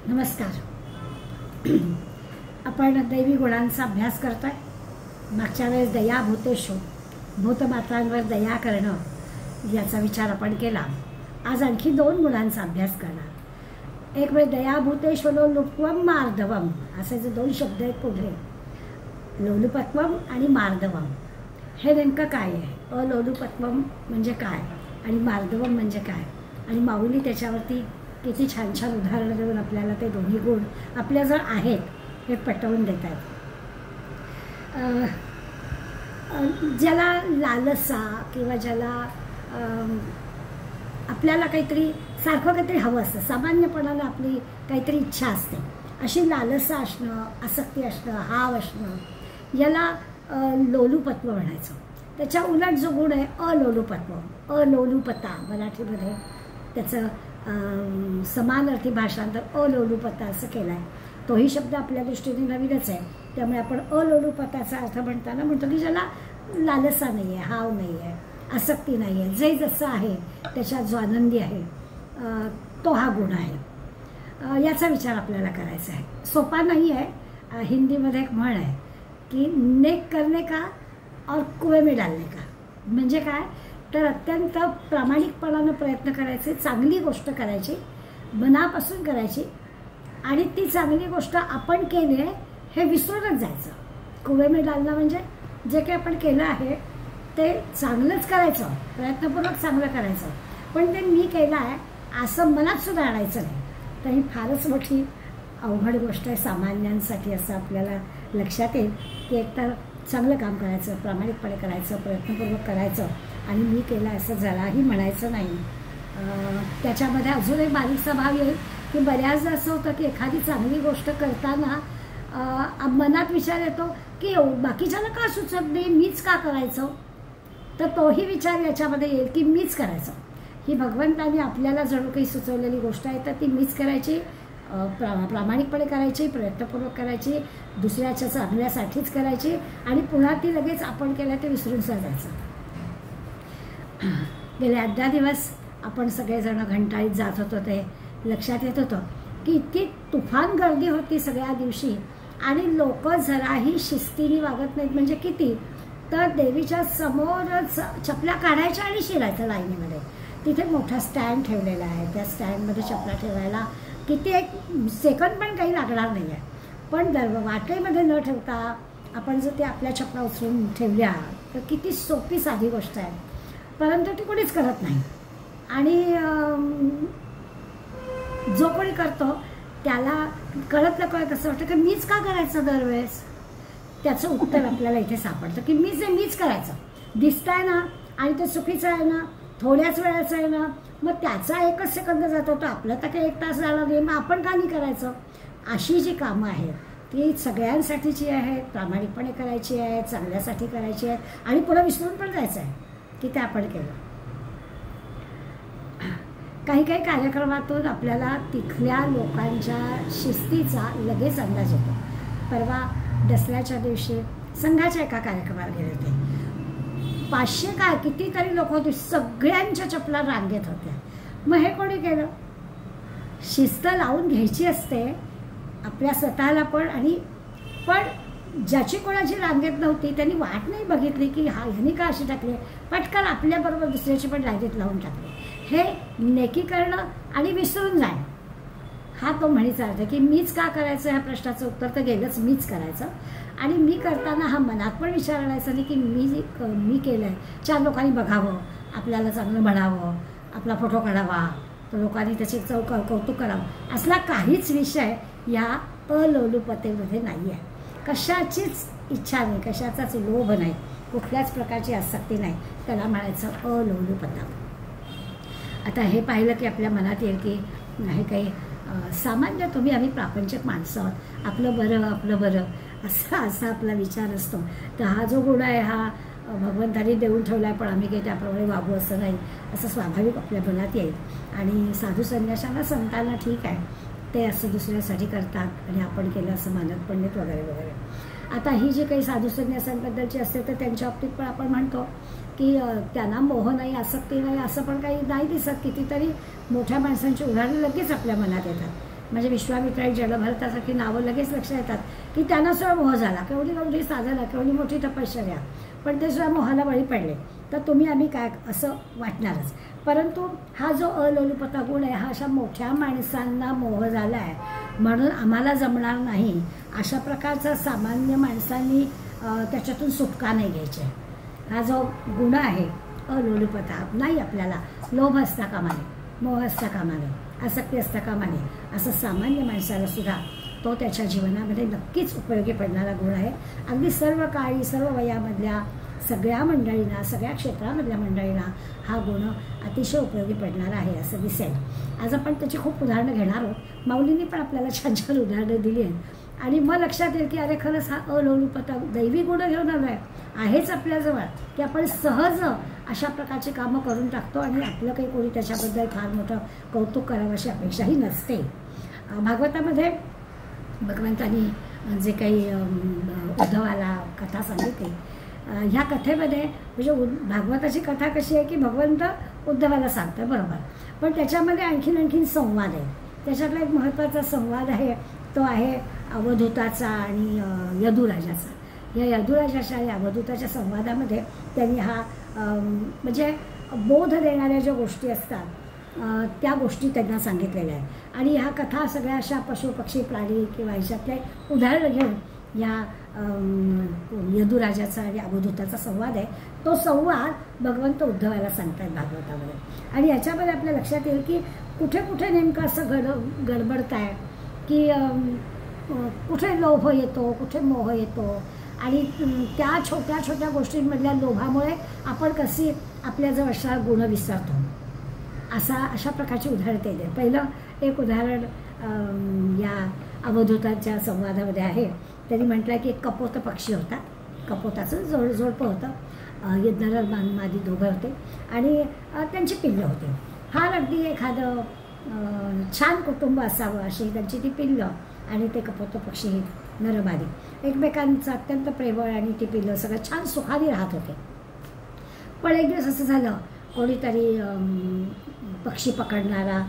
नमस्कार. आपण दैवी गुणांचा अभ्यास करतोय. मागच्या वेळेस दया भूतेषु, भूतमात्रांवर दया करणं याचा विचार आपण केला. आज आणखी 2 गुणांचा अभ्यास करणार. एक वेळ दया भूतेषु लोलुपत्वम मार्दवम असे जे 2 शब्द आहेत पुढे, लोलुपत्वम आणि मार्दवम. हे नेमकं काय आहे? अलोलुपत्वम म्हणजे काय आणि मार्दवम म्हणजे काय? आणि माऊली त्याच्यावरती किती छान छान उदाहरणं देऊन आपल्याला ते दोन्ही गुण आपल्या जर आहेत हे पटवून देत आहेत. ज्याला लालसा किंवा ज्याला आपल्याला काहीतरी सारखं काहीतरी हवं असतं, सामान्यपणानं आपली काहीतरी इच्छा असते, अशी लालसा असणं, आसक्ती असणं, हाव असणं, याला लोलुपत्व म्हणायचं. त्याच्या उलट जो गुण आहे अलोलुपत्व, अलोलुपता, मराठीमध्ये त्याचं समानार्थी भाषांतर अलोलुपता असं केलं आहे. तोही शब्द आपल्या दृष्टीने नवीनच आहे. त्यामुळे आपण अलोलुपताचा अर्थ म्हणताना म्हणतो की ज्याला लालसा नाही आहे, हाव नाही आहे, आसक्ती नाही आहे, जे जसं आहे त्याच्यात जो आनंदी आहे तो हा गुण आहे. याचा विचार आपल्याला करायचा आहे. सोपा नाही आहे. हिंदीमध्ये एक म्हण आहे की नेक करने का और कुएं में डालने का. म्हणजे काय तर अत्यंत प्रामाणिकपणानं प्रयत्न करायचे, चांगली गोष्ट करायची, मनापासून करायची आणि ती चांगली गोष्ट आपण केली आहे हे विसरूनच जायचं. कुएं में डालणं म्हणजे जे काही आपण केलं आहे ते चांगलंच करायचं, प्रयत्नपूर्वक चांगलं करायचं, पण ते मी केलं आहे असं मनात सुद्धा आणायचं नाही. तर ही फारच मोठी अवघड गोष्ट आहे सामान्यांसाठी. असं आपल्याला लक्षात येईल की एकतर चांगलं काम करायचं, प्रामाणिकपणे करायचं, प्रयत्नपूर्वक करायचं आणि मी केलं असं जराही म्हणायचं नाही. त्याच्यामध्ये अजून एक बारीकसा भाग येईल की बऱ्याचदा असं होतं की एखादी चांगली गोष्ट करताना मनात विचार येतो की बाकीच्याला का सुचत नाही, मीच का करायचं. तर तोही विचार याच्यामध्ये येईल की मीच करायचं. ही भगवंतांनी आपल्याला जणू काही सुचवलेली गोष्ट आहे, तर ती मीच करायची, प्रामाणिकपणे करायची, प्रयत्नपूर्वक करायची, दुसऱ्याच्या चांगल्यासाठीच करायची आणि पुन्हा ती लगेच आपण केलं ते विसरून जायचं. गेले 18 दिवस आपण सगळेजण घंटाळीत जात होतो. ते लक्षात येत होतं की इतकी तुफान गर्दी होती सगळ्या दिवशी आणि लोक जराही शिस्तीने वागत नाहीत. म्हणजे किती तर देवीच्या समोरच चपला काढायच्या आणि शिरायचं लाईनीमध्ये. तिथे मोठा स्टँड ठेवलेला आहे, त्या स्टँडमध्ये चपला ठेवायला किती एक सेकंड पण काही लागणार नाही आहे. पण वाटेमध्ये न ठेवता आपण जर ते आपल्या चपला उचलून ठेवल्या तर किती सोपी साधी गोष्ट आहे, परंतु ती कोणीच करत नाही. आणि जो कोणी करतो त्याला कळत नकळत असं वाटतं की मीच का करायचं दरवेळेस. त्याचं उत्तर आपल्याला इथे सापडतं की मीच करायचं. दिसतंय ना आणि ते चुकीचं आहे ना, थोड्याच वेळाचं आहे ना, मग त्याचा 1 सेकंद जातो, तर आपलं तर काही 1 तास झाला नाही, मग आपण का नाही करायचं. अशी जी कामं आहेत ती सगळ्यांसाठीची आहेत, प्रामाणिकपणे करायची आहे, चांगल्यासाठी करायची आहे आणि पुढे विसरून पण जायचं आहे की ते आपण केलं. काही काही कार्यक्रमातून आपल्याला तिथल्या लोकांच्या शिस्तीचा लगेच अंदाज येतो. परवा दसऱ्याच्या दिवशी संघाच्या एका कार्यक्रमाला गेले होते. 500 काय कितीतरी लोक होते, सगळ्यांच्या चपला रांगेत होत्या. मग हे कोणी केलं? शिस्त लावून घ्यायची असते आपल्या स्वतःला पण, आणि पण ज्याची कोणाची रांगेत नव्हती त्यांनी वाट नाही बघितली की ह्यांनी का अशी टाकली, पटकन आपल्याबरोबर दुसऱ्याची पण रांगेत लावून टाकली. हे नेकी करणं आणि विसरून जाणं, हा तो म्हणीचा अर्थ की मीच का करायचं. ह्या प्रश्नाचं उत्तर तर गेलंच, मीच करायचं. आणि मी करताना हा मनात पण विचार आणायचा नाही की मी केलं आहे, 4 लोकांनी बघावं, आपल्याला चांगलं म्हणावं, आपला फोटो काढावा, तर लोकांनी त्याचे कौतुक करावं, असला काहीच विषय या अलोलुपतेमध्ये नाही आहे. कशाचीच इच्छा नाही, कशाचाच लोभ नाही, कुठल्याच प्रकारची आसक्ती नाही, त्याला म्हणायचं अलोलुपता. आता हे पाहिलं की आपल्या मनात येईल की हे काही सामान्य आम्ही प्रापंचिक माणसं आहोत, आपलं बरं असा आपला विचार असतो. तर हा जो गुण आहे हा भगवंतांनी देऊन ठेवला आहे, पण आम्ही काही त्याप्रमाणे वागू असं नाही, असं स्वाभाविक आपल्या मनात येईल. आणि साधू संन्याशांना संतांना ठीक आहे, ते असं दुसऱ्यासाठी करतात आणि आपण केलं असं मानत पण नाहीत वगैरे वगैरे. आता ही जी काही साधू संन्यासांबद्दलची असते तर त्यांच्या बाबतीत पण आपण म्हणतो की त्यांना मोह नाही, आसक्ती नाही, असं पण काही नाही दिसत. कितीतरी मोठ्या माणसांची उदाहरणं लगेच आपल्या मनात येतात. म्हणजे विश्वामित्र आणि जलभरतासारखी नावं लगेच लक्षात येतात की त्यांना सुद्धा मोह झाला, केवढी साधना, केवढी मोठी तपश्चर्या, पण ते सुद्धा मोहाला बळी पडले. तर तुम्ही आम्ही काय असं वाटणारच. परंतु हा जो अलोलुपता गुण आहे हा अशा मोठ्या माणसांना मोह झाला आहे म्हणून आम्हाला जमणार नाही, अशा प्रकारचा सामान्य माणसांनी त्याच्यातून सुटका नाही घ्यायची. हा जो गुण आहे अलोलुपता, नाही आपल्याला लोभ असता कामा नये, मोह असता कामा नये, आसक्ती असता कामा नये, असं सामान्य माणसाला सुद्धा तो त्याच्या जीवनामध्ये नक्कीच उपयोगी पडणारा गुण आहे. अगदी सर्व काळी सर्व वयामधल्या सगळ्या मंडळींना, सगळ्या क्षेत्रामधल्या मंडळींना हा गुण अतिशय उपयोगी पडणारा आहे असं दिसेल. आज आपण त्याची खूप उदाहरणं घेणार आहोत. माऊलींनी पण आपल्याला छान छान उदाहरणं दिली आहेत आणि मग लक्षात येईल की अरे खरंच हा अलोलुपता दैवी गुण घेऊन आलो आहेच आपल्याजवळ, की आपण सहज अशा प्रकारची कामं करून टाकतो आणि आपलं काही कोणी त्याच्याबद्दल फार मोठं कौतुक करावं अशी अपेक्षाही नसते. भागवतामध्ये भगवंतांनी जे काही उद्धवाला कथा सांगितली, ह्या कथेमध्ये म्हणजे भागवताची कथा कशी आहे की भगवंत उद्धवाला सांगतात बरोबर, पण त्याच्यामध्ये आणखीन संवाद आहे. त्याच्यातला एक महत्त्वाचा संवाद आहे तो आहे अवधूताचा आणि यदुराजाचा. या यदुराजाच्या आणि अवधूताच्या संवादामध्ये त्यांनी हा म्हणजे बोध देणाऱ्या ज्या गोष्टी असतात त्या गोष्टी त्यांना सांगितलेल्या आहेत. आणि ह्या कथा सगळ्या अशा पशु पक्षी प्राणी किंवा ह्याच्यातले उदाहरणं घेऊन या यदुराजाचा आणि अवधूताचा संवाद आहे. तो संवाद भगवंत उद्धवाला सांगतात भागवतामध्ये. आणि याच्यामध्ये आपल्या लक्षात येईल की कुठे कुठे नेमकं असं गडबडत आहे की कुठे लोभ येतो, कुठे मोह येतो आणि त्या छोट्या छोट्या गोष्टींमधल्या लोभामुळे आपण कशी आपल्याजवळ अशा गुण विसरतो, अशा प्रकारची उदाहरणं ते दे. पहिलं एक उदाहरण या अवधूताच्या संवादामध्ये आहे. त्यांनी म्हटलं की एक कपोत पक्षी होता, कपोताचं जोडपं होतं, नर मादी दोघं होते आणि त्यांची पिल्लं होती. फार अगदी एखादं छान कुटुंब असावं अशी त्यांची ती पिल्लं आणि ते कपोत पक्षी नरमादी एकमेकांचं अत्यंत प्रेमळ आणि ती पिल्लं सगळं छान सुखाने राहत होते. पण एक दिवस असं झालं, कोणीतरी पक्षी पकडणारा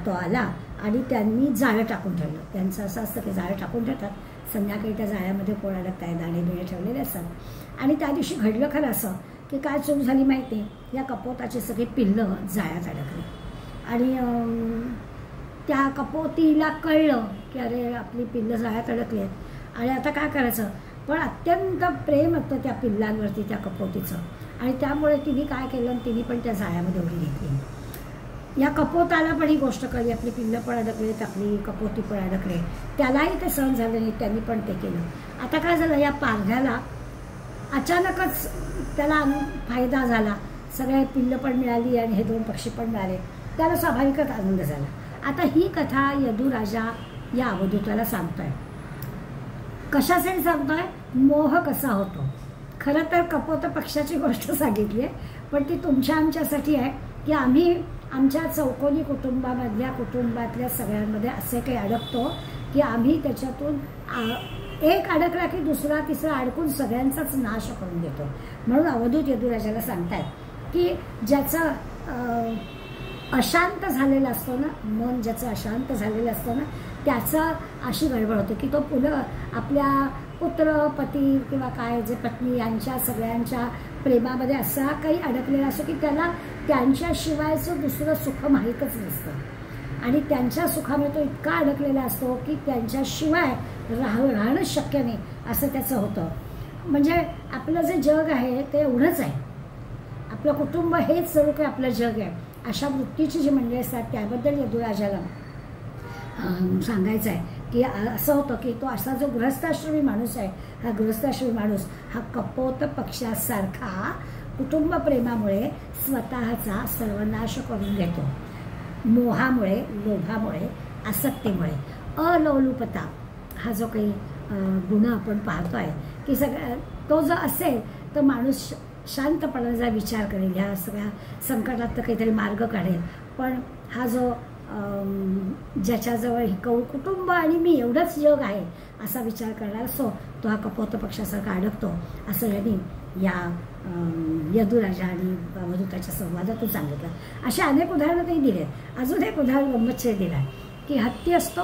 तो आला आणि त्यांनी जाळं टाकून ठेवलं. त्यांचं असं असतं की जाळं टाकून ठेवतात, संध्याकाळी त्या जाळ्यामध्ये कोण अडकताय, दाणे बिणे ठेवलेले असतात. आणि त्या दिवशी घडलं खरं असं की काय चूक झाली माहिती आहे, या कपोताची सगळी पिल्लं जाळ्यात अडकली आणि त्या कपोतीला कळलं की अरे आपली पिल्लं जाळ्यात अडकली आहेत आणि आता काय करायचं. पण अत्यंत प्रेम होतं त्या पिल्लांवरती त्या कपोतीचं आणि त्यामुळे तिने काय केलं, तिने पण त्या जाळ्यामध्ये उडी घेतली. या कपोताला पण ही गोष्ट कळली, आपली पिल्लं पण अडकलेत, आपली कपोती पण अडकले. त्यालाही ते सहन झालं नाही, त्यांनी पण ते केलं. आता काय झालं, या पारध्याला अचानकच त्याला फायदा झाला, सगळे पिल्लं पण मिळाली आणि हे दोन पक्षी पण मिळाले, त्याला स्वाभाविकच आनंद झाला. आता ही कथा यदुराजा या अवधूताला सांगतोय. कशासाठी सांगतोय, मोह कसा होतो. खरं तर कपोत पक्षाची गोष्ट सांगितली आहे, पण ती तुमच्या आमच्यासाठी आहे की आम्ही आमच्या चौकोनी कुटुंबातल्या सगळ्यांमध्ये असे काही अडकतो की आम्ही त्याच्यातून एक अडकला की दुसरा तिसरा अडकून सगळ्यांचाच नाश करून देतो. म्हणून अवधूत यदुराजाला सांगतायत की ज्याचं अशांत झालेलं असतं ना, मन ज्याचं अशांत झालेलं असतं ना, त्याचं अशी गडबड होते की तो पुन्हा आपल्या पुत्र पती किंवा काय जे पत्नी यांच्या सगळ्यांच्या प्रेमामध्ये असा काही अडकलेला असतो की त्याला त्यांच्याशिवायचं दुसरं सुख माहीतच नसतं आणि त्यांच्या सुखामध्ये तो इतका अडकलेला असतो की त्यांच्याशिवाय राहणंच शक्य नाही असं त्याचं होतं. म्हणजे आपलं जे जग आहे ते एवढंच आहे, आपलं कुटुंब हेच जणू काही आपलं जग आहे. अशा वृत्तीची जी मंडळी असतात त्याबद्दल यदुराजाला सांगायचं आहे की असं होतं की तो असा जो गृहस्थाश्रमी माणूस आहे, हा गृहस्थाश्रमी माणूस हा कपोत पक्षासारखा कुटुंब प्रेमामुळे स्वतःचा सर्वनाश करून घेतो. मोहामुळे, लोभामुळे, आसक्तीमुळे. अलोलुपता हा जो काही गुण आपण पाहतोय की तो जो असेल तर माणूस शांतपणाचा विचार करेल, ह्या सगळ्या संकटात तर काहीतरी मार्ग काढेल. पण हा जो ज्याच्याजवळ कुटुंब आणि मी एवढंच जग आहे असा विचार करणार असतो तो हा कपोत पक्षासारखा अडकतो, असं यांनी या यदुराजा आणि अवधूताच्या संवादातून सांगितलं. अशा अनेक उदाहरणं त्यांनी दिले. अजून एक उदाहरण गंमतशीर दिलं आहे की हत्ती असतो,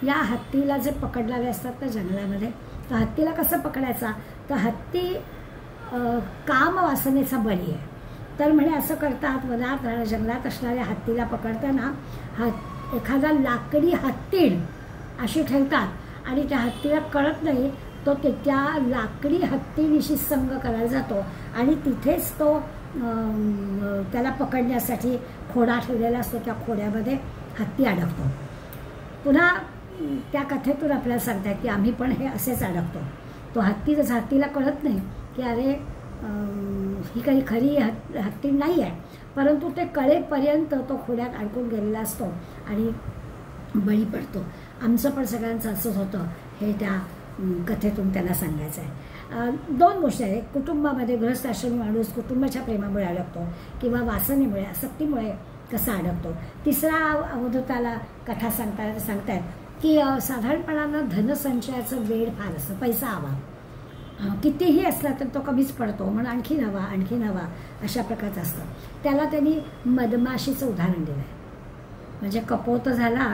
या हत्तीला जे पकडणारे असतात त्या जंगलामध्ये, तर हत्तीला कसं पकडायचा, तर हत्ती काम वासनेचा बळी आहे. तर म्हणे असं करतात, वनात जंगलात असणाऱ्या हत्तीला पकडताना एखादा लाकडी हत्तीण अशी ठेवतात आणि त्या हत्तीला कळत नाही, तो त्या लाकडी हत्तीनिशी संग करायला जातो आणि तिथेच तो त्याला पकडण्यासाठी खोडा ठेवलेला असतो, त्या खोड्यामध्ये हत्ती अडकतो. पुन्हा त्या कथेतून आपल्याला सांगतात की आम्ही पण हे असेच अडकतो. तो हत्तीला कळत नाही की अरे ही काही खरी हत्ती नाही आहे, परंतु ते कळेपर्यंत तो खोड्यात अडकून गेलेला असतो आणि बळी पडतो. आमचं पण सगळ्यांचं असंच होतं, हे त्या कथेतून त्यांना सांगायचं आहे. दोन गोष्टी आहेत, कुटुंबामध्ये गृहस्थाश्रमी माणूस कुटुंबाच्या प्रेमामुळे अडकतो किंवा वासनेमुळे आसक्तीमुळे कसा अडकतो. तिसरा अवधूताला कथा सांगतायत की साधारणपणानं धनसंचयाचं वेळ फार असतं, पैसा हवा, कितीही असला तर तो कमीच पडतो, म्हणून आणखीन हवा अशा प्रकारचं असतं. त्याला त्यांनी मधमाशीचं उदाहरण दिलं आहे. म्हणजे कपोत झाला,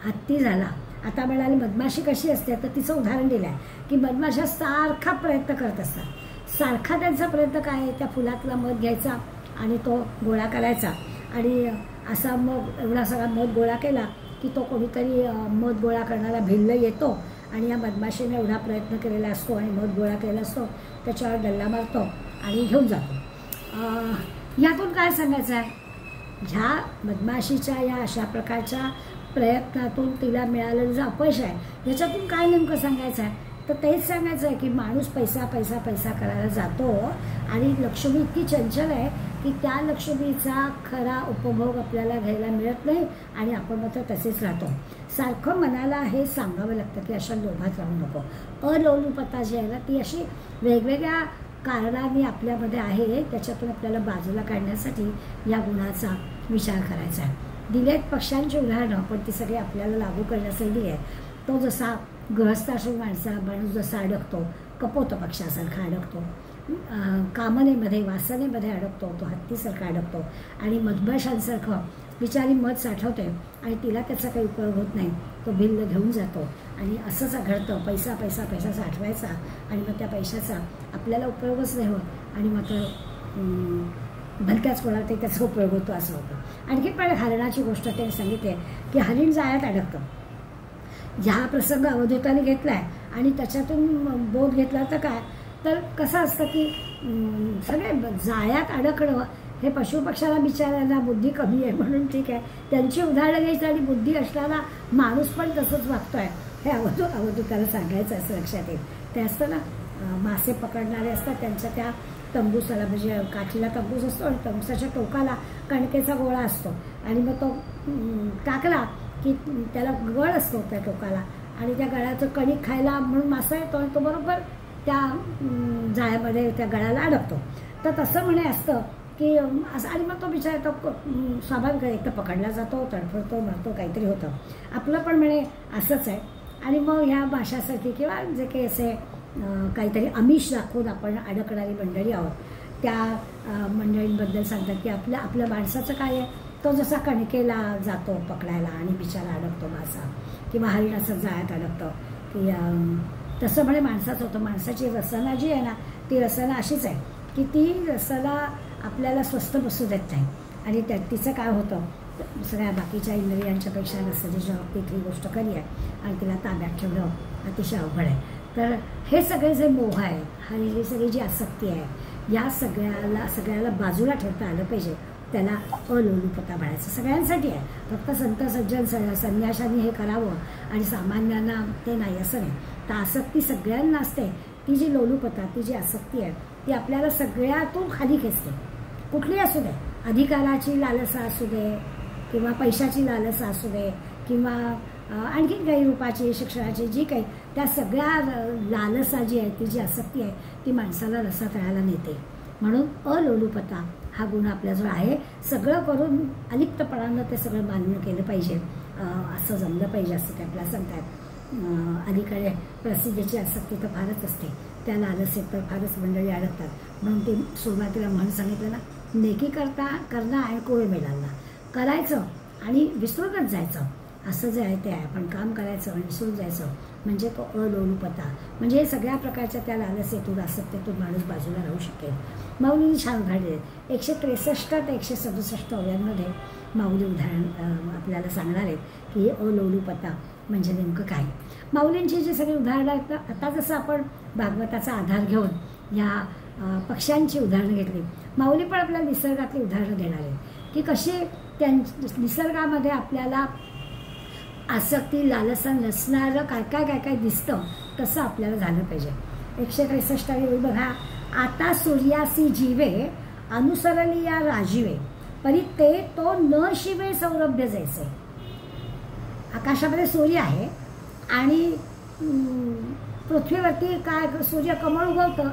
हत्ती झाला, आता म्हणाले मधमाशी कशी असते, तर तिचं उदाहरण दिलं आहे की मधमाशा सारखा प्रयत्न करत असतात. सारखा त्यांचा प्रयत्न काय आहे, त्या फुलातला मध घ्यायचा आणि तो गोळा करायचा आणि असा मग एवढा सगळा मध गोळा केला की तो कोणीतरी मध गोळा करणारा भिल्ल येतो आणि या मधमाशीने एवढा प्रयत्न केलेला असतो आणि मध गोळा केलेला असतो, त्याच्यावर डल्ला मारतो आणि घेऊन जातो. यातून काय सांगायचं आहे, ह्या मधमाशीच्या या अशा प्रकारच्या प्रयत्नातून तिला मिळालेलं जे अपयश आहे, याच्यातून काय नेमकं सांगायचं आहे, तर तेच सांगायचं आहे की माणूस पैसा पैसा पैसा करायला जातो आणि लक्ष्मी इतकी चंचल आहे की त्या लक्ष्मीचा खरा उपभोग आपल्याला घ्यायला मिळत नाही आणि आपण मात्र तसेच राहतो. सारखं मनाला हे सांगावं लागतं की अशा लोभात राहू नको. अलोलुपता जी आहे ना, ती अशी वेगवेगळ्या कारणांनी आपल्यामध्ये आहे, त्याच्यातून आपल्याला बाजूला काढण्यासाठी या गुणाचा विचार करायचा आहे. दिलेत पक्ष्यांची उदाहरणं, पण ती सगळी आपल्याला लागू करण्यासाठी आहे. तो जसा गृहस्थाश्रमी माणूस जसा अडकतो, कपोत पक्षासारखा अडकतो, कामनेमध्ये वासनेमध्ये अडकतो, तो हत्तीसारखा अडकतो आणि मधमाशांसारखं बिचारी मध साठवते आणि तिला त्याचा काही उपयोग होत नाही, तो भिल्ल घेऊन जातो आणि असंच घडतं. पैसा पैसा पैसा साठवायचा आणि मग त्या पैशाचा आपल्याला उपयोगच नाही होत आणि मग तर भलक्याच कोणाला त्याचा उपयोग होतो असं होतं. आणखी पण हरणाची गोष्ट ते सांगितली की हरिण जाळ्यात अडकतं. ह्या प्रसंग अवधूताने घेतला आहे आणि त्याच्यातून बोध घेतला तर काय, तर कसं असतं की सगळे जाळ्यात अडकणं हे पशुपक्षाला बिचारायला बुद्धी कमी आहे म्हणून ठीक आहे, त्यांची उदाहरणं घ्यायची आणि बुद्धी असणारा माणूस पण तसंच वागतोय हे अवधूताला सांगायचं असं लक्षात येईल. ते असतं ना, मासे पकडणारे असतात, त्यांच्या त्या तंबूसाला म्हणजे काठीला तंबूस असतो आणि तंबूसाच्या टोकाला कणकेचा गोळा असतो आणि मग तो टाकला की त्याला गळ असतो त्या टोकाला आणि त्या गळ्याचं कणिक खायला म्हणून मासा येतो आणि तो बरोबर त्या जाळ्यामध्ये त्या गळ्याला अडकतो. तर तसं म्हणे असतं की असं आणि मग तो बिचारा तो स्वाभाविक एक तर पकडला जातो, तडफडतो, मरतो, काहीतरी होतं. आपलं पण म्हणे असंच आहे. आणि मग ह्या भाषासाठी किंवा जे काही असे काहीतरी आमिष दाखवून आपण अडकणारी मंडळी आहोत, त्या मंडळींबद्दल सांगतात की आपल्या माणसाचं काय आहे, तो जसा कणकेला जातो पकडायला आणि बिचारा अडकतो मासा किंवा हरिण असं जाळ्यात अडकतं की तसं म्हणे माणसाचं होतं. माणसाची रसना जी आहे ना, ती रसना अशीच आहे की ती रसना आपल्याला स्वस्त बसू देत नाही आणि तिचं काय होतं, सगळ्या बाकीच्या इंद्रियांच्यापेक्षा रसनेच्या बाबतीत ही गोष्ट खरी आहे आणि तिला ताब्यात ठेवणं अतिशय अवघड आहे. तर हे सगळे जे मोह आहेत, ही सगळी जी आसक्ती आहे, या सगळ्याला बाजूला ठेवता आलं पाहिजे. त्याला अलोलुपता म्हणायचं. सगळ्यांसाठी आहे, फक्त संत सज्जन संन्याशांनी हे करावं आणि सामान्यांना ते नाही असं नाही. तर आसक्ती सगळ्यांना असते. ती जी लोलुपता, ती जी आसक्ती आहे, ती आपल्याला सगळ्यातून खाली खेचते, कुठली असू दे. अधिकाराची लालसा असू दे किंवा पैशाची लालसा असू दे किंवा आणखीन काही रूपाची, शिक्षणाची, जी काही, त्या सगळ्या लालसा जी आहे, ती जी आसक्ती आहे, ती माणसाला रसातळाला नेते. म्हणून अलोलुपता हा गुण आपल्याजवळ आहे. सगळं करून अलिप्तपणानं ते सगळं मान्य केलं पाहिजे, असं जमलं पाहिजे असं ते आपल्याला सांगतात. अलीकडे प्रसिद्धीची आसक्ती तर फारच असते, त्या लालसेत तर फारच मंडळी अडकतात. म्हणून ते सुरुवातीला म्हणून सांगितलं ना, नेकी करणं आणि कोळे मिळाला करायचं आणि विसरूनच जायचं. असं जे आहे ते आहे. आपण काम करायचं आणि निसरून जायचं म्हणजे तो अलोलुपता. म्हणजे सगळ्या प्रकारच्या त्या लालसेतून आसक्तीतून माणूस बाजूला राहू शकेल. माऊलींनी छान उदाहरणे आहेत. 163 ते 167 ओव्यांमध्ये माऊली उदाहरण आपल्याला सांगणार आहेत की अलोलुपता म्हणजे नेमकं काय. माऊलींची जी सगळी उदाहरणं आहेत ना, आता जसं आपण भागवताचा आधार घेऊन या पक्ष्यांची उदाहरणं घेतली, माऊली पण आपल्याला निसर्गातली उदाहरणं देणार आहेत की कशी निसर्गामध्ये आपल्याला आसक्ती लालसा नसणारं काय काय काय काय दिसतं तसं आपल्याला झालं पाहिजे. 163 वेळी बघा, आता सूर्यासी जीवे अनुसरली या राजीवे परी ते तो न शिवे सौरभ्य जैसे. आकाशामध्ये सूर्य आहे आणि पृथ्वीवरती काय सूर्यकमळ उगवतं.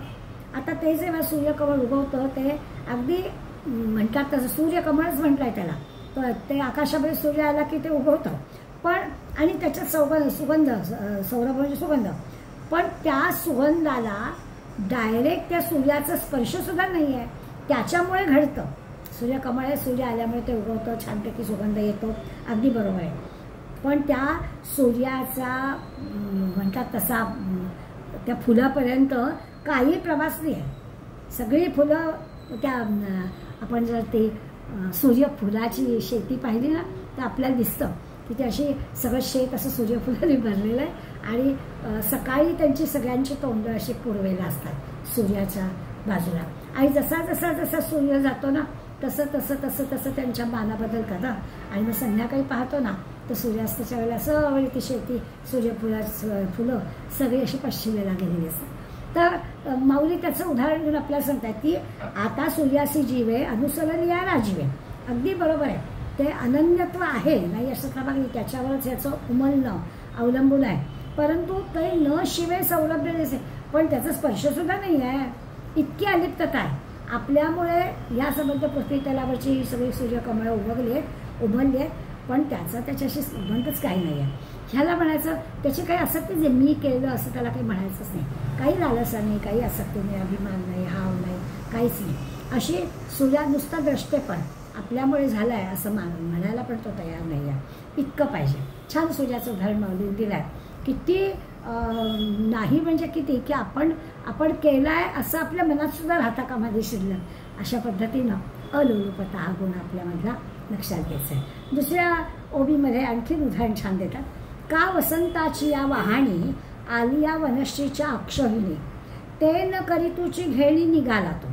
आता ते जेव्हा सूर्यकमळ उगवतं ते अगदी म्हणतात तसं सूर्यकमळच म्हटलंय त्याला, तर ते आकाशामध्ये सूर्य आला की ते उगवतं. पण आणि त्याच्यात सुगंध सौरभ म्हणजे सुगंध, पण त्या सुगंधाला डायरेक्ट त्या सूर्याचा स्पर्शसुद्धा नाही आहे, त्याच्यामुळे घडतं. सूर्यकमळ आहे, सूर्य आल्यामुळे ते उगवतं, छानपैकी सुगंध येतो, अगदी बरोबर आहे. पण त्या सूर्याचा म्हणतात तसा त्या फुलापर्यंत काही प्रवास नाही आहे. सगळी फुलं त्या आपण जर ते सूर्यफुलाची शेती पाहिली ना तर आपल्याला दिसतं की ते अशी सगळं शेत असं सूर्यफुलाने भरलेलं आहे आणि सकाळी त्यांची सगळ्यांची तोंडं अशी पूर्वेला असतात सूर्याच्या बाजूला. आणि जसा जसा जसा सूर्य जातो ना तसं तसं तसं तसं त्यांच्या माना बदलतात ना. आणि मग संध्याकाळी पाहतो ना तर सूर्यास्ताच्या वेळेला सगळी ती शेती फुलं सगळी अशी पश्चिमेला गेलेली असतात. तर माऊली त्याचं उदाहरण घेऊन आपल्याला सांगतात की आता सूर्यासी जीवे अनुसरली या राजीवे. अगदी बरोबर आहे, ते अनन्यत्व आहे, नाही असं का बघा, त्याच्यावरच याचं उमलणं अवलंबून आहे. परंतु ते न शिवे सौरभ्य दिसे, पण त्याचा स्पर्शसुद्धा नाही आहे. इतकी अलिप्तता आहे आपल्यामुळे. या संबंध पृथ्वी तलावरची ही सगळी सूर्यकमळं उमलली आहेत, पण त्याचा त्याच्याशी संबंधच काही नाही आहे. ह्याला म्हणायचं त्याची काही आसक्ती जे मी केलं असं त्याला काही म्हणायचंच नाही. काही लालसा नाही, काही आसक्ती नाही, अभिमान नाही, हाव नाही, काहीच नाही. अशी सूर्या नुसता द्रष्टेपण आपल्यामुळे झालाय असं म्हणायला पण तो तयार नाही आहे. इतकं पाहिजे. छान सूर्याचं उदाहरण माऊली दिलं आहे. किती नाही म्हणजे किती की आपण केलाय असं आपल्या मनात सुद्धा राहता कामा शिल्लक. अशा पद्धतीनं अलोलुपता हा गुण आपल्यामधला लक्षात घ्यायचा आहे. दुसऱ्या ओबीमध्ये आणखी उदाहरण छान देतात. का वसंताची या वाहाणी आलिया वनश्रीच्या अक्षहिणी ते न करी तुची घेणी निघाला तो.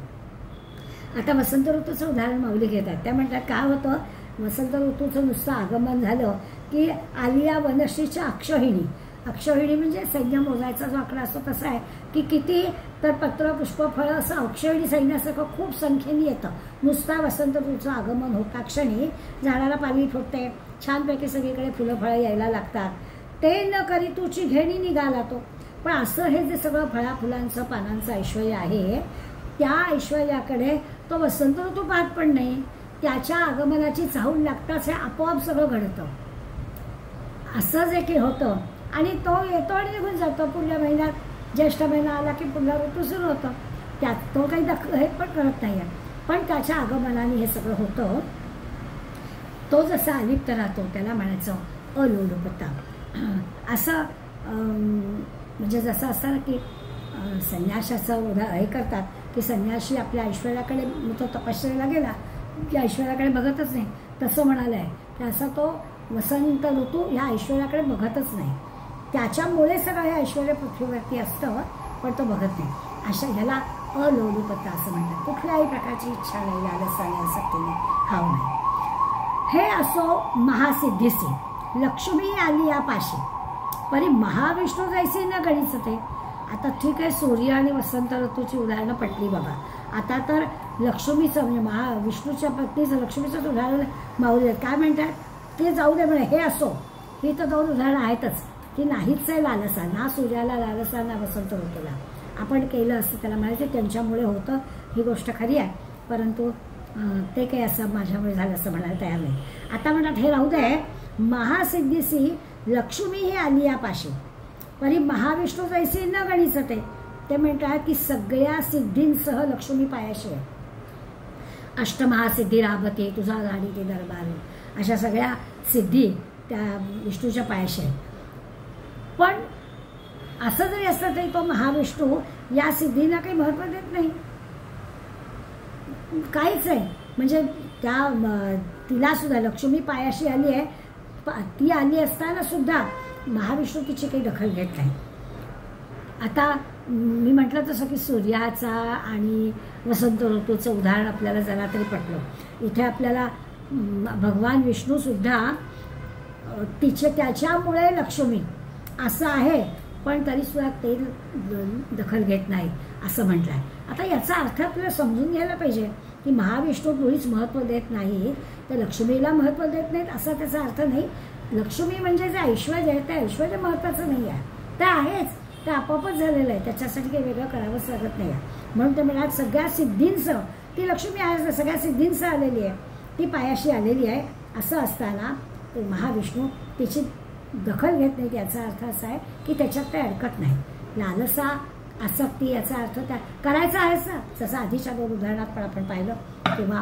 आता वसंत ऋतूचं उदाहरण माऊली घेतात. त्या म्हणतात काय होतं, वसंत ऋतूचं नुसतं आगमन झालं की आलिया वनश्रीच्या अक्षहिणी. अक्षहिणी म्हणजे सैन्य मोजायचा जो आकडा असतो तसा आहे की किती तर पत्र पुष्प फळं असं अक्षहिणी सैन्यासारखं खूप संख्येने येतं. नुसता वसंत ऋतूचं आगमन होता क्षणी झाडाला पालवी फुटते, छानपैकी सगळीकडे फुलं फळं यायला लागतात. ते न करी तुची घेणी निघाला तो. पण असं हे जे सगळं फळा फुलांचं पानांचं ऐश्वर्य आहे त्या ऐश्वर्याकडे तो वसंत ऋतू पाहत पण नाही. त्याच्या आगमनाची चाहूल लागताच हे आपोआप सगळं घडतं. असं जे की होतं आणि तो येतो आणि निघून जातो. पुढल्या महिन्यात ज्येष्ठ महिना आला की पुन्हा ऋतू सुरू होतं. त्यात तो काही हे पण करत नाही आहे, पण त्याच्या आगमनाने हे सगळं होतं. तो जसा अलिप्त राहतो त्याला म्हणायचं अलोलुपता. असं म्हणजे जसं असतं ना की संन्यासाचं हे करतात की संन्यासी आपल्या ऐश्वर्याकडे तो तपश्चर्याला गेला की ऐश्वर्याकडे बघतच नाही, तसं म्हणालं आहे की असा तो वसंत ऋतू ह्या ऐश्वर्याकडे बघतच नाही. त्याच्यामुळे सगळं हे ऐश्वर्य पृथ्वीवरती असतं पण तो बघत नाही. अशा ह्याला अलोलुपता असं म्हणतात. कुठल्याही प्रकारची इच्छा नाही, लालसा नाही, आसक्ती नाही, हाव नाही. हे असो महासिद्धीसी लक्ष्मी आली या पाशी परी महाविष्णू जैसी न गणित ते. आता ठीक आहे, सूर्य आणि वसंत ऋतूची उदाहरणं पटली बाबा. आता तर लक्ष्मीचं म्हणजे महाविष्णूच्या पत्नीचं लक्ष्मीचंच उदाहरण माऊली काय म्हणतात ते जाऊ दे म्हणे. हे असो, ही तर दोन उदाहरणं आहेतच की नाहीच आहे लालसा, ना सूर्याला लालसा ना वसंत ऋतूला. आपण केलं असतं त्याला म्हणायचं त्यांच्यामुळे होतं, ही गोष्ट खरी आहे, परंतु ते काही असं माझ्यामुळे झालं असं म्हणायला तयार नाही. आता म्हणतात हे राहू दे, महासिद्धीसी लक्ष्मी ही आली या पाशी परी महाविष्णू जैसी न गणित ते म्हणतात की सगळ्या सिद्धींसह लक्ष्मी पायाशी आहे. अष्टमहासिद्धी राबते तुझा गाडी ते दरबार. अशा सगळ्या सिद्धी त्या विष्णूच्या पायाशी आहे. पण असं जरी असलं तरी तो महाविष्णू या सिद्धीला काही महत्त्व देत नाही, काहीच आहे. म्हणजे त्या तिला सुद्धा लक्ष्मी पायाशी आली आहे, ती आली असताना सुद्धा महाविष्णू तिची काही दखल घेत नाही. आता मी म्हटलं तसं की सूर्याचा आणि वसंत ऋतूचं उदाहरण आपल्याला जरा तरी पटलं. इथे आपल्याला भगवान विष्णूसुद्धा त्याच्यामुळे लक्ष्मी असं आहे, पण तरीसुद्धा ते दखल घेत नाही असं म्हटलं आहे. आता याचा अर्थ आपल्याला समजून घ्यायला पाहिजे की महाविष्णू मुळीच महत्त्व देत नाही, तर लक्ष्मीला महत्त्व देत नाहीत असा त्याचा अर्थ नाही. लक्ष्मी म्हणजे जे ऐश्वर्य आहे ते ऐश्वर्य महत्त्वाचं नाही आहे, ते आहेच, ते आपोआपच झालेलं आहे, त्याच्यासाठी काही वेगळं करावंच लागत नाही आहे. म्हणून ते म्हणतात सगळ्या सिद्धींसह ती लक्ष्मी आहे, सगळ्या सिद्धींसह आलेली आहे, ती पायाशी आलेली आहे. असं असताना ते महाविष्णू तिची दखल घेत नाही. याचा अर्थ असा आहे की त्याच्यात ते अडकत नाही. लालसा आसक्ती याचा अर्थ त्या करायचा आहेच ना, जसं आधीच्या 2 उदाहरणात पण आपण पाहिलं किंवा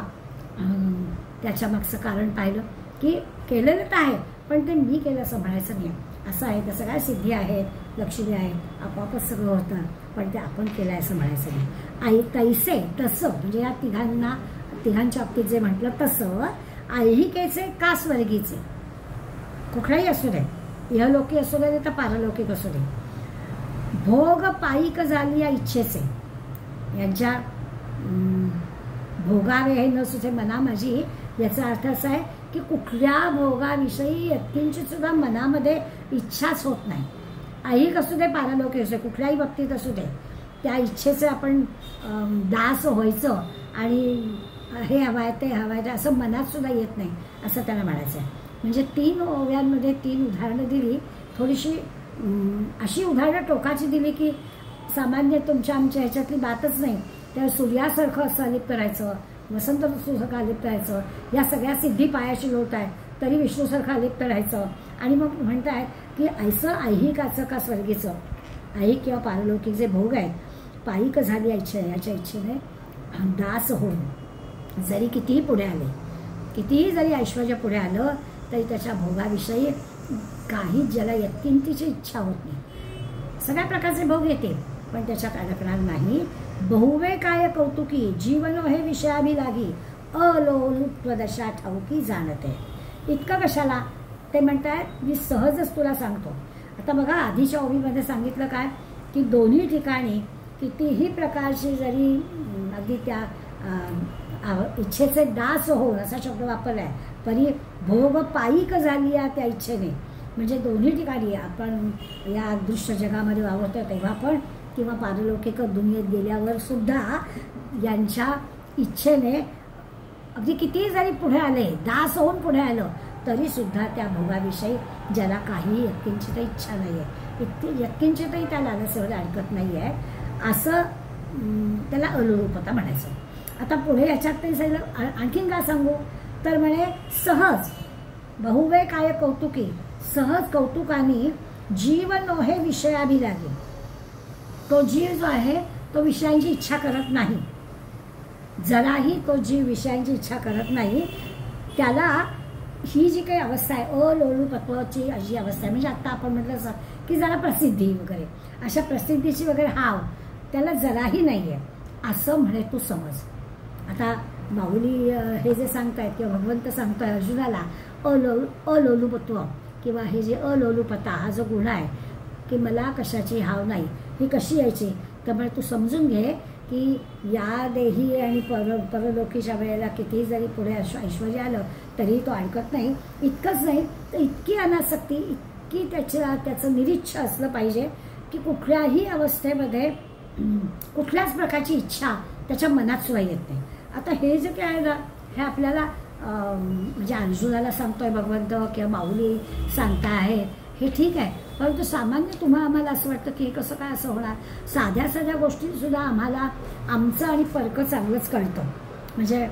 त्याच्या मागचं कारण पाहिलं की केलेलं तर आहे, पण ते मी केलं असं म्हणायचं नाही असं आहे. त्या सगळ्या सिद्धी आहेत, लक्ष्मी आहेत, आपोआपच सगळं होतं, पण ते आपण केलं आहे असं म्हणायचं नाही. आई तैसे तसं म्हणजे या तिघांच्या बाबतीत जे म्हटलं तसं ऐहिकेचे का स्वर्गीचे, कुठलाही असू दे, इहलोकी असू दे तर पारलौकिक असू दे, भोग पायिक झाली या इच्छेचे, यांच्या भोगावे हे न सुचे मना माझी, याचा अर्थ असा आहे की कुठल्या भोगाविषयी यत्किंचित सुद्धा मनामध्ये इच्छाच होत नाही. ऐहिक असू दे पारलौकिक असू दे, कुठल्याही बाबतीत असू दे, त्या इच्छेचे आपण दास व्हायचं आणि हे हवं आहे ते हवं आहे असं मनात सुद्धा येत नाही असं त्याला म्हणायचं आहे. म्हणजे 3 ओव्यांमध्ये 3 उदाहरणं दिली. थोडीशी अशी उदाहरणं टोकाची दिली की सामान्य तुमच्या आमच्या ह्याच्यातली बातच नाही. त्या सूर्यासारखं असं आलिप करायचं, वसंत ऋतूसारखं आलिप करायचं, या सगळ्या सिद्धी पायाशी लोट आहे तरी विष्णूसारखं आलिप करायचं. आणि मग म्हणतायत की ऐसं ऐहिकाचं का स्वर्गीचं, ऐहिक किंवा पारलौकिक जे भोग आहेत, पायिक झाली इच्छा, याच्या इच्छेने दास होऊन जरी कितीही पुढे आले, कितीही जरी ऐश्वर्य पुढे आलं तरी त्याच्या भोगाविषयी काही ज्याला यत्किंचितची इच्छा होत नाही. सगळ्या प्रकारचे भोग येतील पण त्याच्यात अडकणार नाही. बहुवे काय कौतुकी जीवन हे विषयाभिलागी अलोलुत्वदशा ठाऊकी जाणते. इतकं कशाला ते म्हणतायत मी सहजच तुला सांगतो. आता बघा आधीच्या ओवीमध्ये सांगितलं काय की दोन्ही ठिकाणी कितीही प्रकारची जरी अगदी त्या इच्छेचे दास होऊन असा शब्द वापरलाय तरी भोग पायिक झाली या त्या इच्छेने. म्हणजे दोन्ही ठिकाणी आपण या दृश्य जगामध्ये वावरतो तेव्हा पण किंवा पारलौकिक दुनियेत गेल्यावर सुद्धा यांच्या इच्छेने अगदी कितीही जरी पुढे आले, दास होऊन पुढे आलं तरी सुद्धा त्या भोगाविषयी ज्याला काही यत्किंचित इच्छा नाही आहे, यत्किंचितही त्या लालसेवर अडकत नाही आहे, असं त्याला अलोलुपता म्हणायचं. आता पुढे याच्यात ते आणखीन काय सांगू तर म्हणे सहज बहुवे काय कौतुकी, सहज कौतुकाने जीव नोहे विषयाभिलागी. तो जीव जो आहे तो विषयांची इच्छा करत नाही, जराही तो जीव विषयांची इच्छा करत नाही. त्याला ही जी काही अवस्था आहे अलोलुपत्वाची अशी अवस्था आहे, म्हणजे आत्ता आपण म्हटलं असं की जरा प्रसिद्धी वगैरे अशा प्रसिद्धीची वगैरे हाव त्याला जराही नाही आहे असं म्हणे तू समज. आता माऊली हे जे सांगतायत किंवा भगवंत सांगतोय अर्जुनाला अलोलुपत्व किंवा हे जे अलोलुपता हा जो गुण आहे की मला कशाची हाव नाही, ही कशी यायची. त्यामुळे तू समजून घे की या देही आणि परलोकीच्या वेळेला कितीही जरी पुढे ऐश्वर्य आलं तरी तो अडकत नाही. इतकंच नाही तर इतकी अनासक्ती, इतकी त्याचं निरीच्छ असलं पाहिजे की कुठल्याही अवस्थेमध्ये कुठल्याच प्रकारची इच्छा त्याच्या मनात सुद्धा येत नाही. आता हे जे काय आहे ना हे आपल्याला म्हणजे अर्जुनाला सांगतोय भगवंत किंवा माऊली सांगता आहेत हे ठीक आहे, परंतु सामान्य आम्हाला असं वाटतं की हे कसं काय असं होणार. साध्या साध्या गोष्टींसुद्धा आम्हाला आमचं आणि परकं चांगलंच कळतं. म्हणजे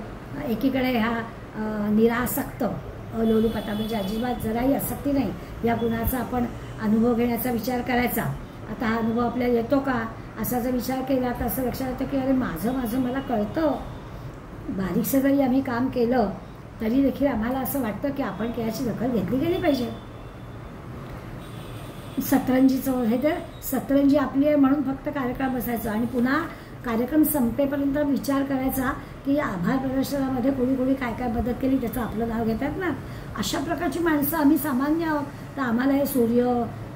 एकीकडे ह्या निरासक्त अलोलुपता म्हणजे अजिबात जराही आसक्ती नाही या गुणाचा आपण अनुभव घेण्याचा विचार करायचा. आता हा अनुभव आपल्याला येतो का असा जर विचार केला तर असं लक्षात येतं की अरे माझं मला कळतं. बारीकसं जरी आम्ही काम केलं तरी देखील आम्हाला असं वाटतं की आपण याची दखल घेतली गेली पाहिजे. सतरंजीचं हे तर सतरंजी आपली आहे म्हणून फक्त कार्यक्रम बसायचा आणि पुन्हा कार्यक्रम संपेपर्यंत विचार करायचा की आभार प्रदर्शनामध्ये कोणी कोणी काय काय मदत केली त्याचं आपलं नाव घेतात ना. अशा प्रकारची माणसं आम्ही सामान्य आहोत. तर आम्हाला हे सूर्य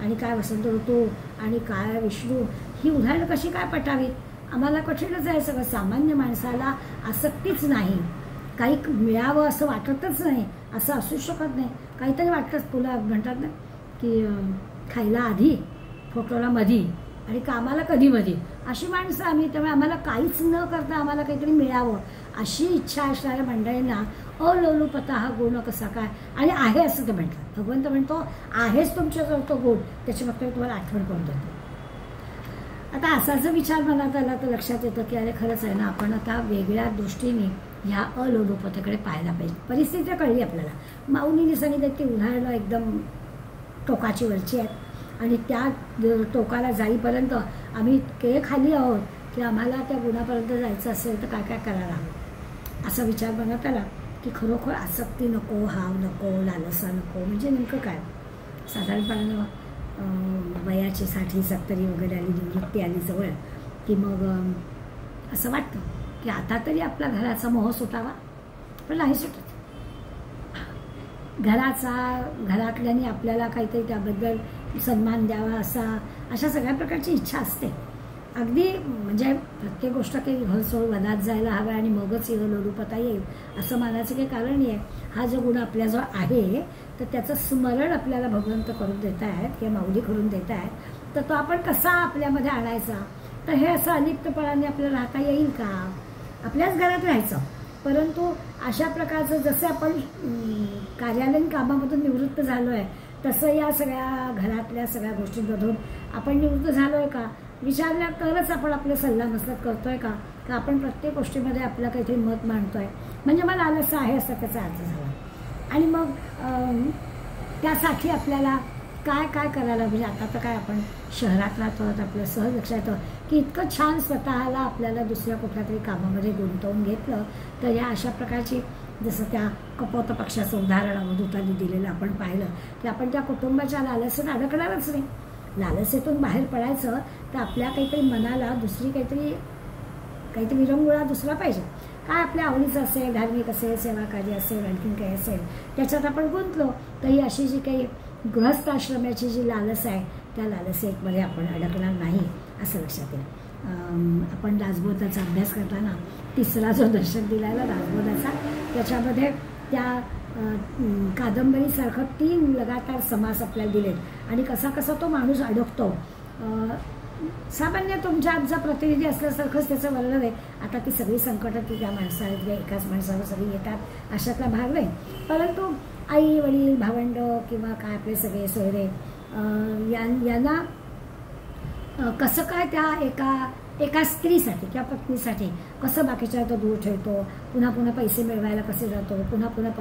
आणि काय वसंत ऋतू आणि काय विष्णू ही उदाहरणं कशी काय पटावीत? आम्हाला कठीणच आहे सगळं. सामान्य माणसाला आसक्तीच नाही, काही मिळावं असं वाटतच नाही, असं असू शकत नाही. काहीतरी वाटतंच. तुला म्हणतात ना की खायला आधी, फोटोला मधी आणि कामाला कधी मधी, अशी माणसं आम्ही. त्यामुळे आम्हाला काहीच न करता आम्हाला काहीतरी मिळावं अशी इच्छा असणाऱ्या मंडळींना अलोलुपता हा गुण कसा काय आणि आहे असं ते म्हणतात. भगवंत म्हणतो आहेच तुमच्याजवळ तो गुण, त्याची फक्त तुम्हाला आठवण करून देतो. आता असा जर विचार मनात आला तर लक्षात येतं की अरे खरंच आहे ना, आपण आता वेगळ्या दृष्टीने ह्या अलोलुपतेकडे पाहायला पाहिजे. परिस्थिती कळली आपल्याला. माऊलींनी सांगितलं की उदाहरणं एकदम टोकाची वरची आहेत आणि त्या टोकाला जाईपर्यंत आम्ही इतके खाली आहोत की आम्हाला त्या गुणापर्यंत जायचं असेल तर काय काय करायला हवं. असा विचार मनात आला की खरोखर आसक्ती नको, हाव नको, लालसा नको. म्हणजे नेमकं काय? साधारणपणे वयाची 60-70 वगैरे आली, निवृत्ती आली जवळ की मग असं वाटतं की आता तरी आपला घराचा मोह सुटावा. पण नाही सुटत. घरातल्यानी आपल्याला काहीतरी त्याबद्दल सन्मान द्यावा अशा सगळ्या प्रकारची इच्छा असते. अगदी म्हणजे प्रत्येक गोष्ट काही घर सोड वनात जायला हवं आणि मगच लोलुपता येईल असं मानायचं काही कारण नाही आहे. हा जो गुण आपल्याजवळ आहे तर त्याचं स्मरण आपल्याला भगवंत करून देत आहेत किंवा माऊली करून देत आहेत. तर तो आपण कसा आपल्यामध्ये आणायचा? तर हे असं अलिप्तपणाने आपल्याला राहता येईल का? आपल्याच घरात राहायचं, परंतु अशा प्रकारचं जसं आपण कार्यालयीन कामामधून निवृत्त झालो आहे तसं या सगळ्या घरातल्या सगळ्या गोष्टींमधून आपण निवृत्त झालो आहे का? विचारल्या तरच आपण आपले सल्ला मसलत करतोय का आपण प्रत्येक गोष्टीमध्ये आपलं काहीतरी मत मांडतोय. म्हणजे मला आलंसं आहे असा त्याचा अर्थ झाला. आणि मग त्यासाठी आपल्याला काय काय करायला म्हणजे आता तर काय आपण शहरात राहतो, आपलं सहज लक्षात येतं की इतकं छान स्वतःला आपल्याला दुसऱ्या कुठल्या तरी कामामध्ये गुंतवून घेतलं तर या अशा प्रकारची जसं त्या कपोत पक्षाचं उदाहरण अवधूतांनी दिलेलं आपण पाहिलं की आपण त्या कुटुंबाच्या लालसेत अडकणारच नाही. लालसेतून बाहेर पडायचं तर आपल्या काहीतरी मनाला दुसरी काहीतरी विरंगुळा दुसरा पाहिजे. काय आपल्या आवडीचं असेल, धार्मिक असेल, सेवाकार्य असेल, आणखीन काही असेल त्याच्यात आपण गुंतलो तर ही अशी जी काही गृहस्थ आश्रमाची जी लालस आहे त्या लालसेमध्ये आपण अडकणार नाही असं लक्षात येईल. आपण दासबोधाचा अभ्यास करताना तिसरा जो दर्शक दिलेला दासबोधाचा त्याच्यामध्ये त्या कादंबरीसारखं 3 लगातार समास आपल्याला दिलेत आणि कसा कसा तो माणूस अडकतो. सामान्य तुमच्या आमचा प्रतिनिधी असल्यासारखंच त्याचं वर्णन आहे. आता ती सगळी संकटं ती त्या माणसाला एकाच माणसावर सगळी येतात अशातला भाग नाही, परंतु आई वडील भावंड किंवा काय आपले सगळे सोयरे यांना कसं काय त्या एका स्त्रीसाठी किंवा पत्नीसाठी कसं बाकीच्या तो दूर ठेवतो, पुन्हा पुन्हा पैसे मिळवायला कसे जातो, पुन्हा पुन्हा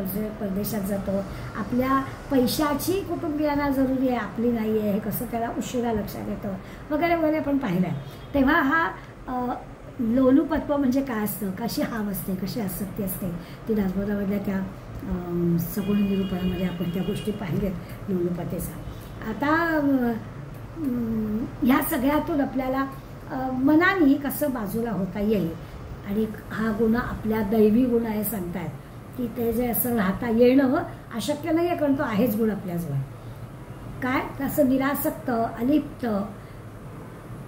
परदेशात जातो, आपल्या पैशाची कुटुंबियांना जरुरी आहे आपली नाही आहे हे कसं त्याला उशिरा लक्षात येतं वगैरे वगैरे आपण पाहिलं आहे. तेव्हा हा लोलुपत्व म्हणजे काय असतं, कशी हाव असते, कशी आसक्ती असते ती दासबोधामधल्या त्या सगुण निरूपणामध्ये आपण त्या गोष्टी पाहिल्यात लोलुपतेचा. आता ह्या सगळ्यातून आपल्याला मनाने कसं बाजूला होता येईल आणि हा गुण आपल्या दैवी गुण आहे सांगतायत की ते जे असं राहता येणं अशक्य नाही आहे कारण तो आहेच गुण आपल्याजवळ. काय तसं निरासक्त अलिप्त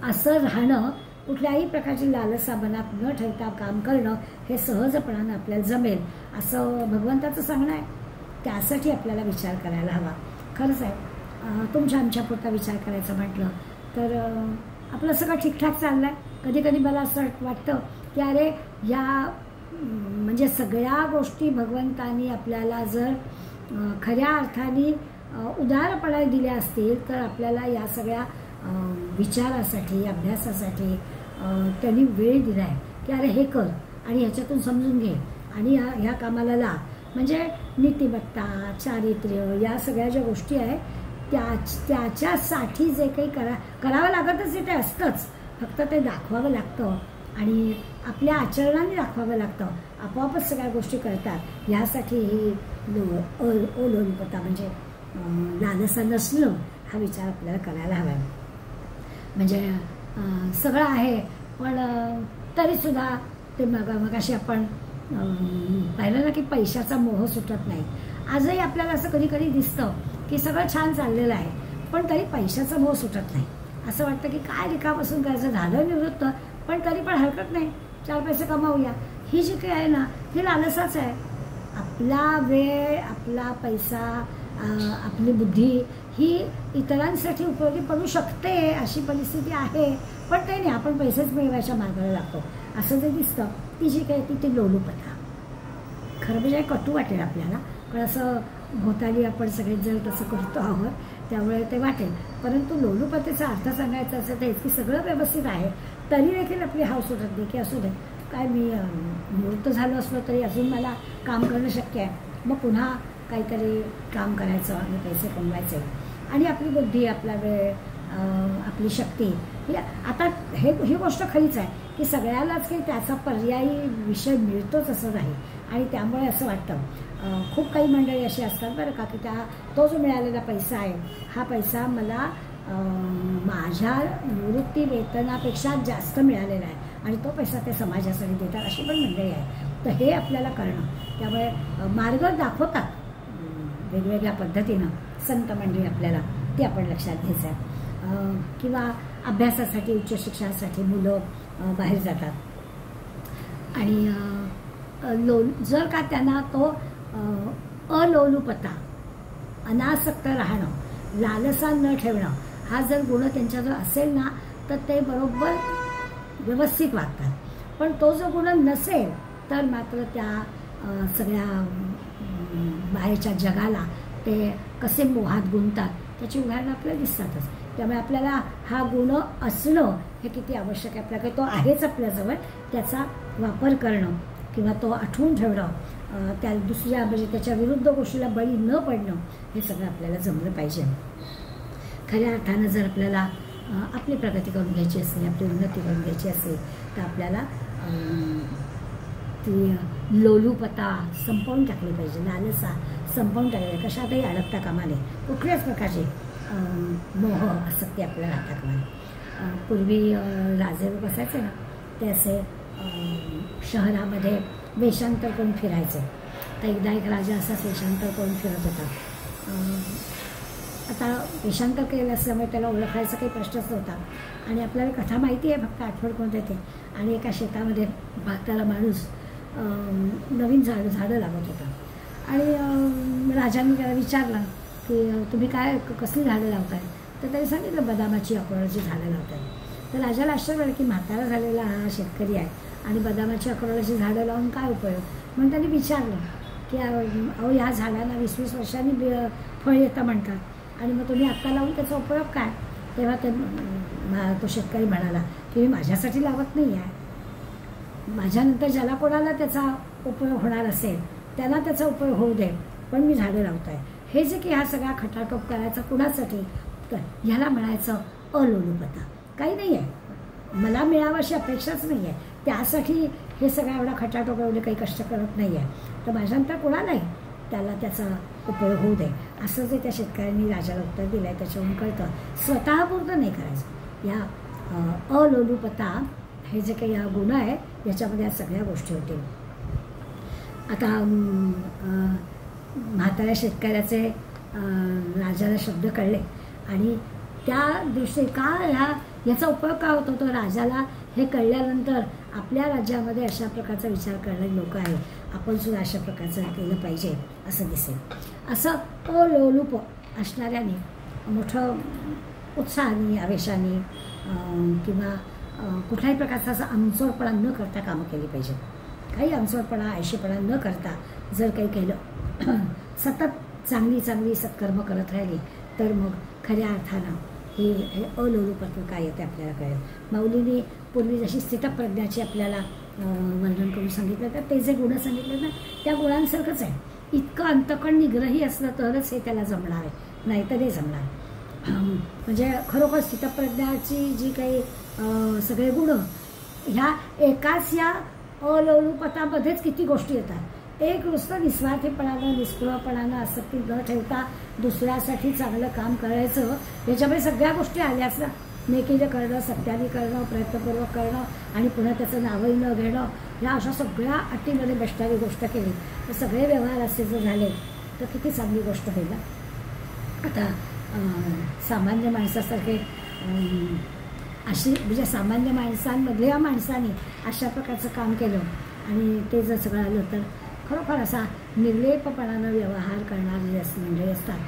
असं राहणं, कुठल्याही प्रकारची लालसा मनात न ठेवता काम करणं हे सहजपणानं आपल्याला जमेल असं भगवंताचं सांगणं आहे. त्यासाठी आपल्याला विचार करायला हवा. खरंच आहे तुमच्या आमच्यापुरता विचार करायचं म्हटलं तर आपलं सगळं ठीकठाक चाललं आहे. कधी कधी मला असं वाटतं की अरे या म्हणजे सगळ्या गोष्टी भगवंतानी आपल्याला जर खऱ्या अर्थाने उदारपणाने दिल्या असतील तर आपल्याला या सगळ्या विचारासाठी अभ्यासासाठी त्यांनी वेळ दिला आहे की अरे हे कर आणि ह्याच्यातून समजून घे आणि ह्या कामाला ला. म्हणजे नीतिमत्ता, चारित्र्य या सगळ्या ज्या गोष्टी आहेत त्याच्यासाठी जे काही करावं लागतच ते असतंच, फक्त ते दाखवावं लागतं आणि आपल्या आचरणाने दाखवावं लागतं. आपोआपच सगळ्या गोष्टी करतात. ह्यासाठी ही अलोलुपता म्हणजे लालसा नसणं हा विचार आपल्याला करायला हवा. म्हणजे सगळं आहे पण तरीसुद्धा ते मगाशी आपण पाहिलं ना की पैशाचा मोह सुटत नाही. आजही आपल्याला असं कधी कधी दिसतं की सगळं छान चाललेलं आहे पण तरी पैशाचा मोह सुटत नाही. असं वाटतं की काय रिकापासून करायचं, झालं निवृत्त पण तरी पण हरकत नाही, 4 पैसे कमावूया. ही जी काही आहे ना ही लालसाच आहे. आपला वेळ, आपला पैसा, आपली बुद्धी ही इतरांसाठी उपयोगी पडू शकते अशी परिस्थिती आहे. पण काही नाही, आपण पैसेच मिळवायच्या मार्गाला लागतो असं जे दिसतं. ती जी काही ती लोलुपता. खरं म्हणजे कटू वाटेल आपल्याला पण असं भोवताली आपण सगळेच जर तसं करतो आहोत त्यामुळे ते वाटेल. परंतु लोलुपतेचा अर्थ सांगायचा असं ते की सगळं व्यवस्थित आहे तरी देखील आपली हाव सुटत नाही की असू दे, काय मी निवृत्त झालो असलो तरी अजून मला काम करणं शक्य आहे. मग पुन्हा काहीतरी काम करायचं आणि पैसे कमवायचे. आणि आपली बुद्धी, आपला वेळ, आपली शक्ती ही आता ही गोष्ट खरीच आहे की सगळ्यालाच काही त्याचा पर्यायी विषय मिळतोच असं नाही. आणि त्यामुळे असं वाटतं खूप काही मंडळी अशी असतात बरं का की तो जो मिळालेला पैसा आहे हा पैसा मला माझ्या निवृत्ती वेतनापेक्षा जास्त मिळालेला आहे आणि तो पैसा ते समाजासाठी देतात अशी पण मंडळी आहे. तर हे आपल्याला करणं, त्यामुळे मार्ग दाखवतात वेगवेगळ्या पद्धतीनं संत मंडळी आपल्याला, ते आपण लक्षात घ्यायचं आहे. किंवा अभ्यासासाठी, उच्च शिक्षणासाठी मुलं बाहेर जातात आणि जर का त्यांना तो अलोलुपता, अनासक्त राहणं, लालसा न ठेवणं हा जर गुण त्यांच्याजवळ असेल ना तर ते बरोबर व्यवस्थित वागतात. पण तो जो गुण नसेल तर मात्र त्या सगळ्या बाहेरच्या जगाला ते कसे मोहात गुंततात त्याची उदाहरणं आपल्याला दिसतातच. त्यामुळे आपल्याला हा गुण असणं हे किती आवश्यक आहे. आपल्याकडे तो आहेच आपल्याजवळ, त्याचा वापर करणं किंवा तो आठवून ठेवणं, त्या दुसऱ्या म्हणजे त्याच्या विरुद्ध गोष्टीला बळी न पडणं हे सगळं आपल्याला जमलं पाहिजे. खऱ्या अर्थानं जर आपल्याला आपली प्रगती करून घ्यायची असेल, आपली उन्नती करून घ्यायची असेल तर आपल्याला ती लोलुपता संपवून टाकली पाहिजे, लालसा संपवून टाकली. कशातही अडकता कामा नये, कुठल्याच प्रकारचे मोह, आसक्ती आपल्याला राहता कामा नये. पूर्वी राजे लोक असायचे ना ते असे शहरामध्ये वेषांतर करून फिरायचे. तर एकदा एक राजा असाच वेषांतर करून फिरत होता. आता वेषांतर केलं असल्यामुळे त्याला ओळखायचा काही प्रश्नच नव्हता आणि आपल्याला कथा माहिती आहे, फक्त आठवण कोणते ते. आणि एका शेतामध्ये भागताला माणूस नवीन झाडं लावत होता आणि राजांनी त्याला विचारलं की तुम्ही काय कसली झाडं लावताय. तर त्यांनी सांगितलं बदामाची, अक्रोडाची झाडं लावताय. तर राजाला आश्चर्य वाटलं की म्हातारा झालेला हा शेतकरी आहे आणि बदामाची, अक्रोडाची झाडं लावून काय उपयोग. म्हणून त्यांनी विचारलं की अहो ह्या झाडांना 20-20 वर्षांनी फळ येतं म्हणतात आणि मग तुम्ही आत्ता लावून त्याचा उपयोग काय. तेव्हा तो शेतकरी म्हणाला की मी माझ्यासाठी लावत नाही आहे, माझ्यानंतर ज्याला कोणाला त्याचा उपयोग होणार असेल त्यांना त्याचा उपयोग होऊ दे, पण मी झाडं लावत आहे. हे जे की हा सगळा खटाटोप करायचा कुणासाठी, तर ह्याला म्हणायचं अलोलुपता. काही नाही आहे, मला मिळावं अशी अपेक्षाच नाही आहे, त्यासाठी हे सगळा एवढा खटाटोप, एवढे काही कष्ट करत नाही आहे, तर माझ्यानंतर कोणालाही त्याला त्याचा उपयोग होऊ दे असं जे त्या शेतकऱ्यांनी राजाला उत्तर दिलं आहे त्याच्यावरून कळतं स्वतःपुरतं नाही करायचं. या अलोलुपता हे जे काही हा गुण आहे याच्यामध्ये या सगळ्या गोष्टी होतील. आता म्हाताऱ्या शेतकऱ्याचे राजाला शब्द कळले आणि त्या दृष्टी याचा उपयोग काय होतो तो राजाला हे कळल्यानंतर आपल्या राज्यामध्ये अशा प्रकारचा विचार करणारे लोक आहेत, आपण सुद्धा अशा प्रकारचं केलं पाहिजे असं दिसेल. असं अलोलुप असणाऱ्याने मोठं उत्साहाने, आवेशाने किंवा कुठल्याही प्रकारचा असा आमचोरपणा न करता कामं केली पाहिजे. काही आमचोरपणा, आयशीपणा न करता जर काही केलं, सतत चांगली सत्कर्म करत राहिली तर मग खऱ्या अर्थानं हे अलोलुपत्व काय येते आपल्याला कळेल. माऊलींनी पूर्वी जशी स्थितप्रज्ञाची आपल्याला वर्णन करून सांगितलं तर ते जे गुण सांगितले ना त्या गुणांसारखंच आहे. इतकं अंतकण निग्रही असलं तरच हे त्याला जमणार आहे, नाहीतर हे जमणार. म्हणजे खरोखर स्थितप्रज्ञाची जी काही सगळे गुण ह्या एकाच या अलोलुपतामध्येच किती गोष्टी येतात. एक नुसतं निस्वार्थीपणानं निष्क्रियपणानं आसक्ती न ठेवता दुसऱ्यासाठी चांगलं काम करायचं, याच्यामध्ये सगळ्या गोष्टी आल्याच ना. नेकीने करणं, सत्याने करणं, प्रयत्नपूर्वक करणं आणि पुन्हा त्याचं नावही न घेणं, ह्या अशा सगळ्या अटीमध्ये बसणारी गोष्ट केली तर सगळे व्यवहार असे जर झाले तर किती चांगली गोष्ट होईल ना. आता सामान्य माणसासारखे अशी म्हणजे सामान्य माणसांमधल्या माणसाने अशा प्रकारचं काम केलं आणि ते जर सगळं आलं तर खरोखर असा निर्लेपपणानं व्यवहार करणारे मंडळी असतात.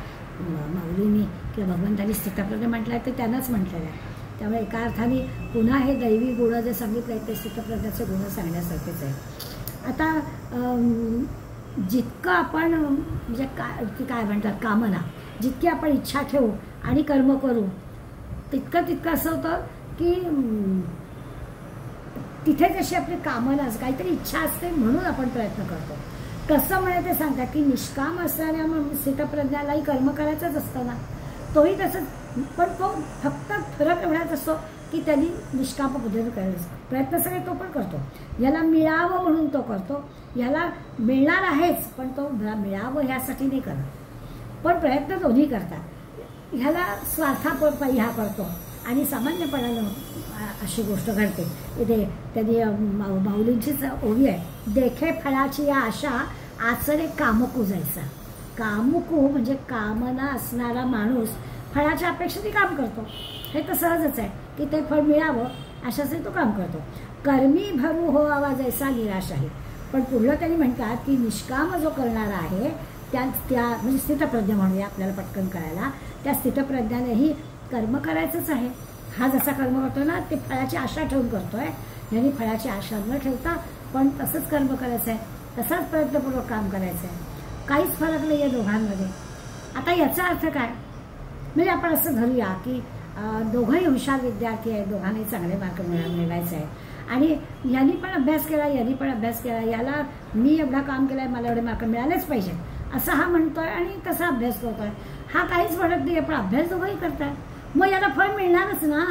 माऊलींनी किंवा भगवंतांनी स्थितप्रज्ञ म्हटलं आहे तर त्यांनाच म्हटलेलं आहे. त्यामुळे एका अर्थाने पुन्हा हे दैवी गुण जे सांगितलं आहे ते स्थितप्रज्ञाचे गुण सांगण्यासारखेच आहे. आता जितकं आपण म्हणजे काय म्हणतात कामना, जितकी आपण इच्छा ठेवू आणि कर्म करू तितकं असं होतं की तिथे जशी आपली कामना काहीतरी इच्छा असते म्हणून आपण प्रयत्न करतो. कसं म्हणे ते सांगतात की निष्काम असणाऱ्या स्थितप्रज्ञालाही कर्म करायचंच असतं ना. तोही तसंच, पण तो फक्त फरक एवढाच असतो की त्यांनी निष्काम पद्धतीने करायचं प्रयत्न सगळे तो पण करतो. याला मिळावं म्हणून तो करतो, याला मिळणार आहेच पण तो मिळावं ह्यासाठी नाही करत, पण प्रयत्न दोन्ही करतात. ह्याला स्वार्थापोटी हा करतो आणि सामान्यपणानं अशी गोष्ट घडते. इथे त्यांनी माऊलींचीच ओवी आहे, देखे फळाची या आशा आचरे कामकू जायचा. कामुकू म्हणजे कामना असणारा माणूस फळाच्या अपेक्षेने काम करतो. हे तर सहजच आहे की ते फळ मिळावं अशाचे तो काम करतो. कर्मी भरू हो आवाज ऐसा निराश आहे. पण पुढलं त्यांनी म्हणतात की निष्काम जो करणारा आहे त्या म्हणजे स्थितप्रज्ञ म्हणूया आपल्याला पटकन कळायला, त्या स्थितप्रज्ञानेही कर्म करायचंच आहे. हा जसा कर्म करतो ना ते फळाची आशा ठेवून करतोय, यांनी फळाची आशा न ठेवता पण तसंच कर्म करायचं आहे, तसाच प्रयत्नपूर्वक काम करायचं आहे. काहीच फरक नाही आहे दोघांमध्ये. आता याचा अर्थ काय, म्हणजे आपण असं धरूया की दोघंही हुशार विद्यार्थी आहेत, दोघांनी चांगले मार्क मिळवायचे आहे आणि यांनी पण अभ्यास केला यांनी पण अभ्यास केला, याला मी एवढा काम केलं आहे मला एवढे मार्क मिळालेच पाहिजे असं हा म्हणतोय आणि तसा अभ्यास करतोय. हा काहीच म्हणत नाही पण अभ्यास दोघंही करताय, मग याला फळ मिळणारच ना.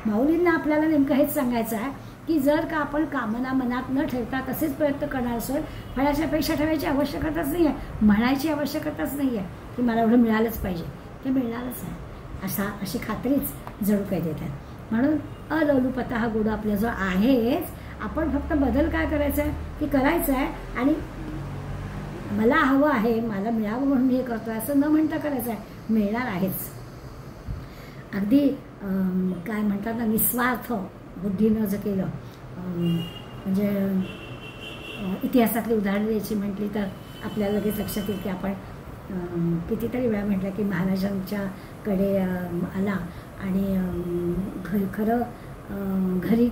माऊलींना आपल्याला नेमकं हेच सांगायचं आहे की जर का आपण कामना मनात न ठेवता तसेच प्रयत्न करणार असेल, फळाची अपेक्षा ठेवायची आवश्यकताच नाही आहे, म्हणायची आवश्यकताच नाही आहे की मला एवढं मिळालंच पाहिजे, ते मिळणारच आहे अशी खात्रीच जणू काही देतात. म्हणून अलोलुपता हा गुण आपला जो आहेच, आपण फक्त बदल काय करायचा आहे की करायचं आहे आणि मला हवं आहे मला मिळावं म्हणून हे करतोय असं न म्हणता करायचं आहे, मिळणार आहेच. अगदी काय म्हणतात ना निस्वार्थ बुद्धीनं जर केलं, म्हणजे इतिहासातली उदाहरणं द्यायची म्हटली तर आपल्याला लगेच लक्षात येईल की आपण कितीतरी वेळा म्हटलं की महाराजांच्याकडे आला आणि घरी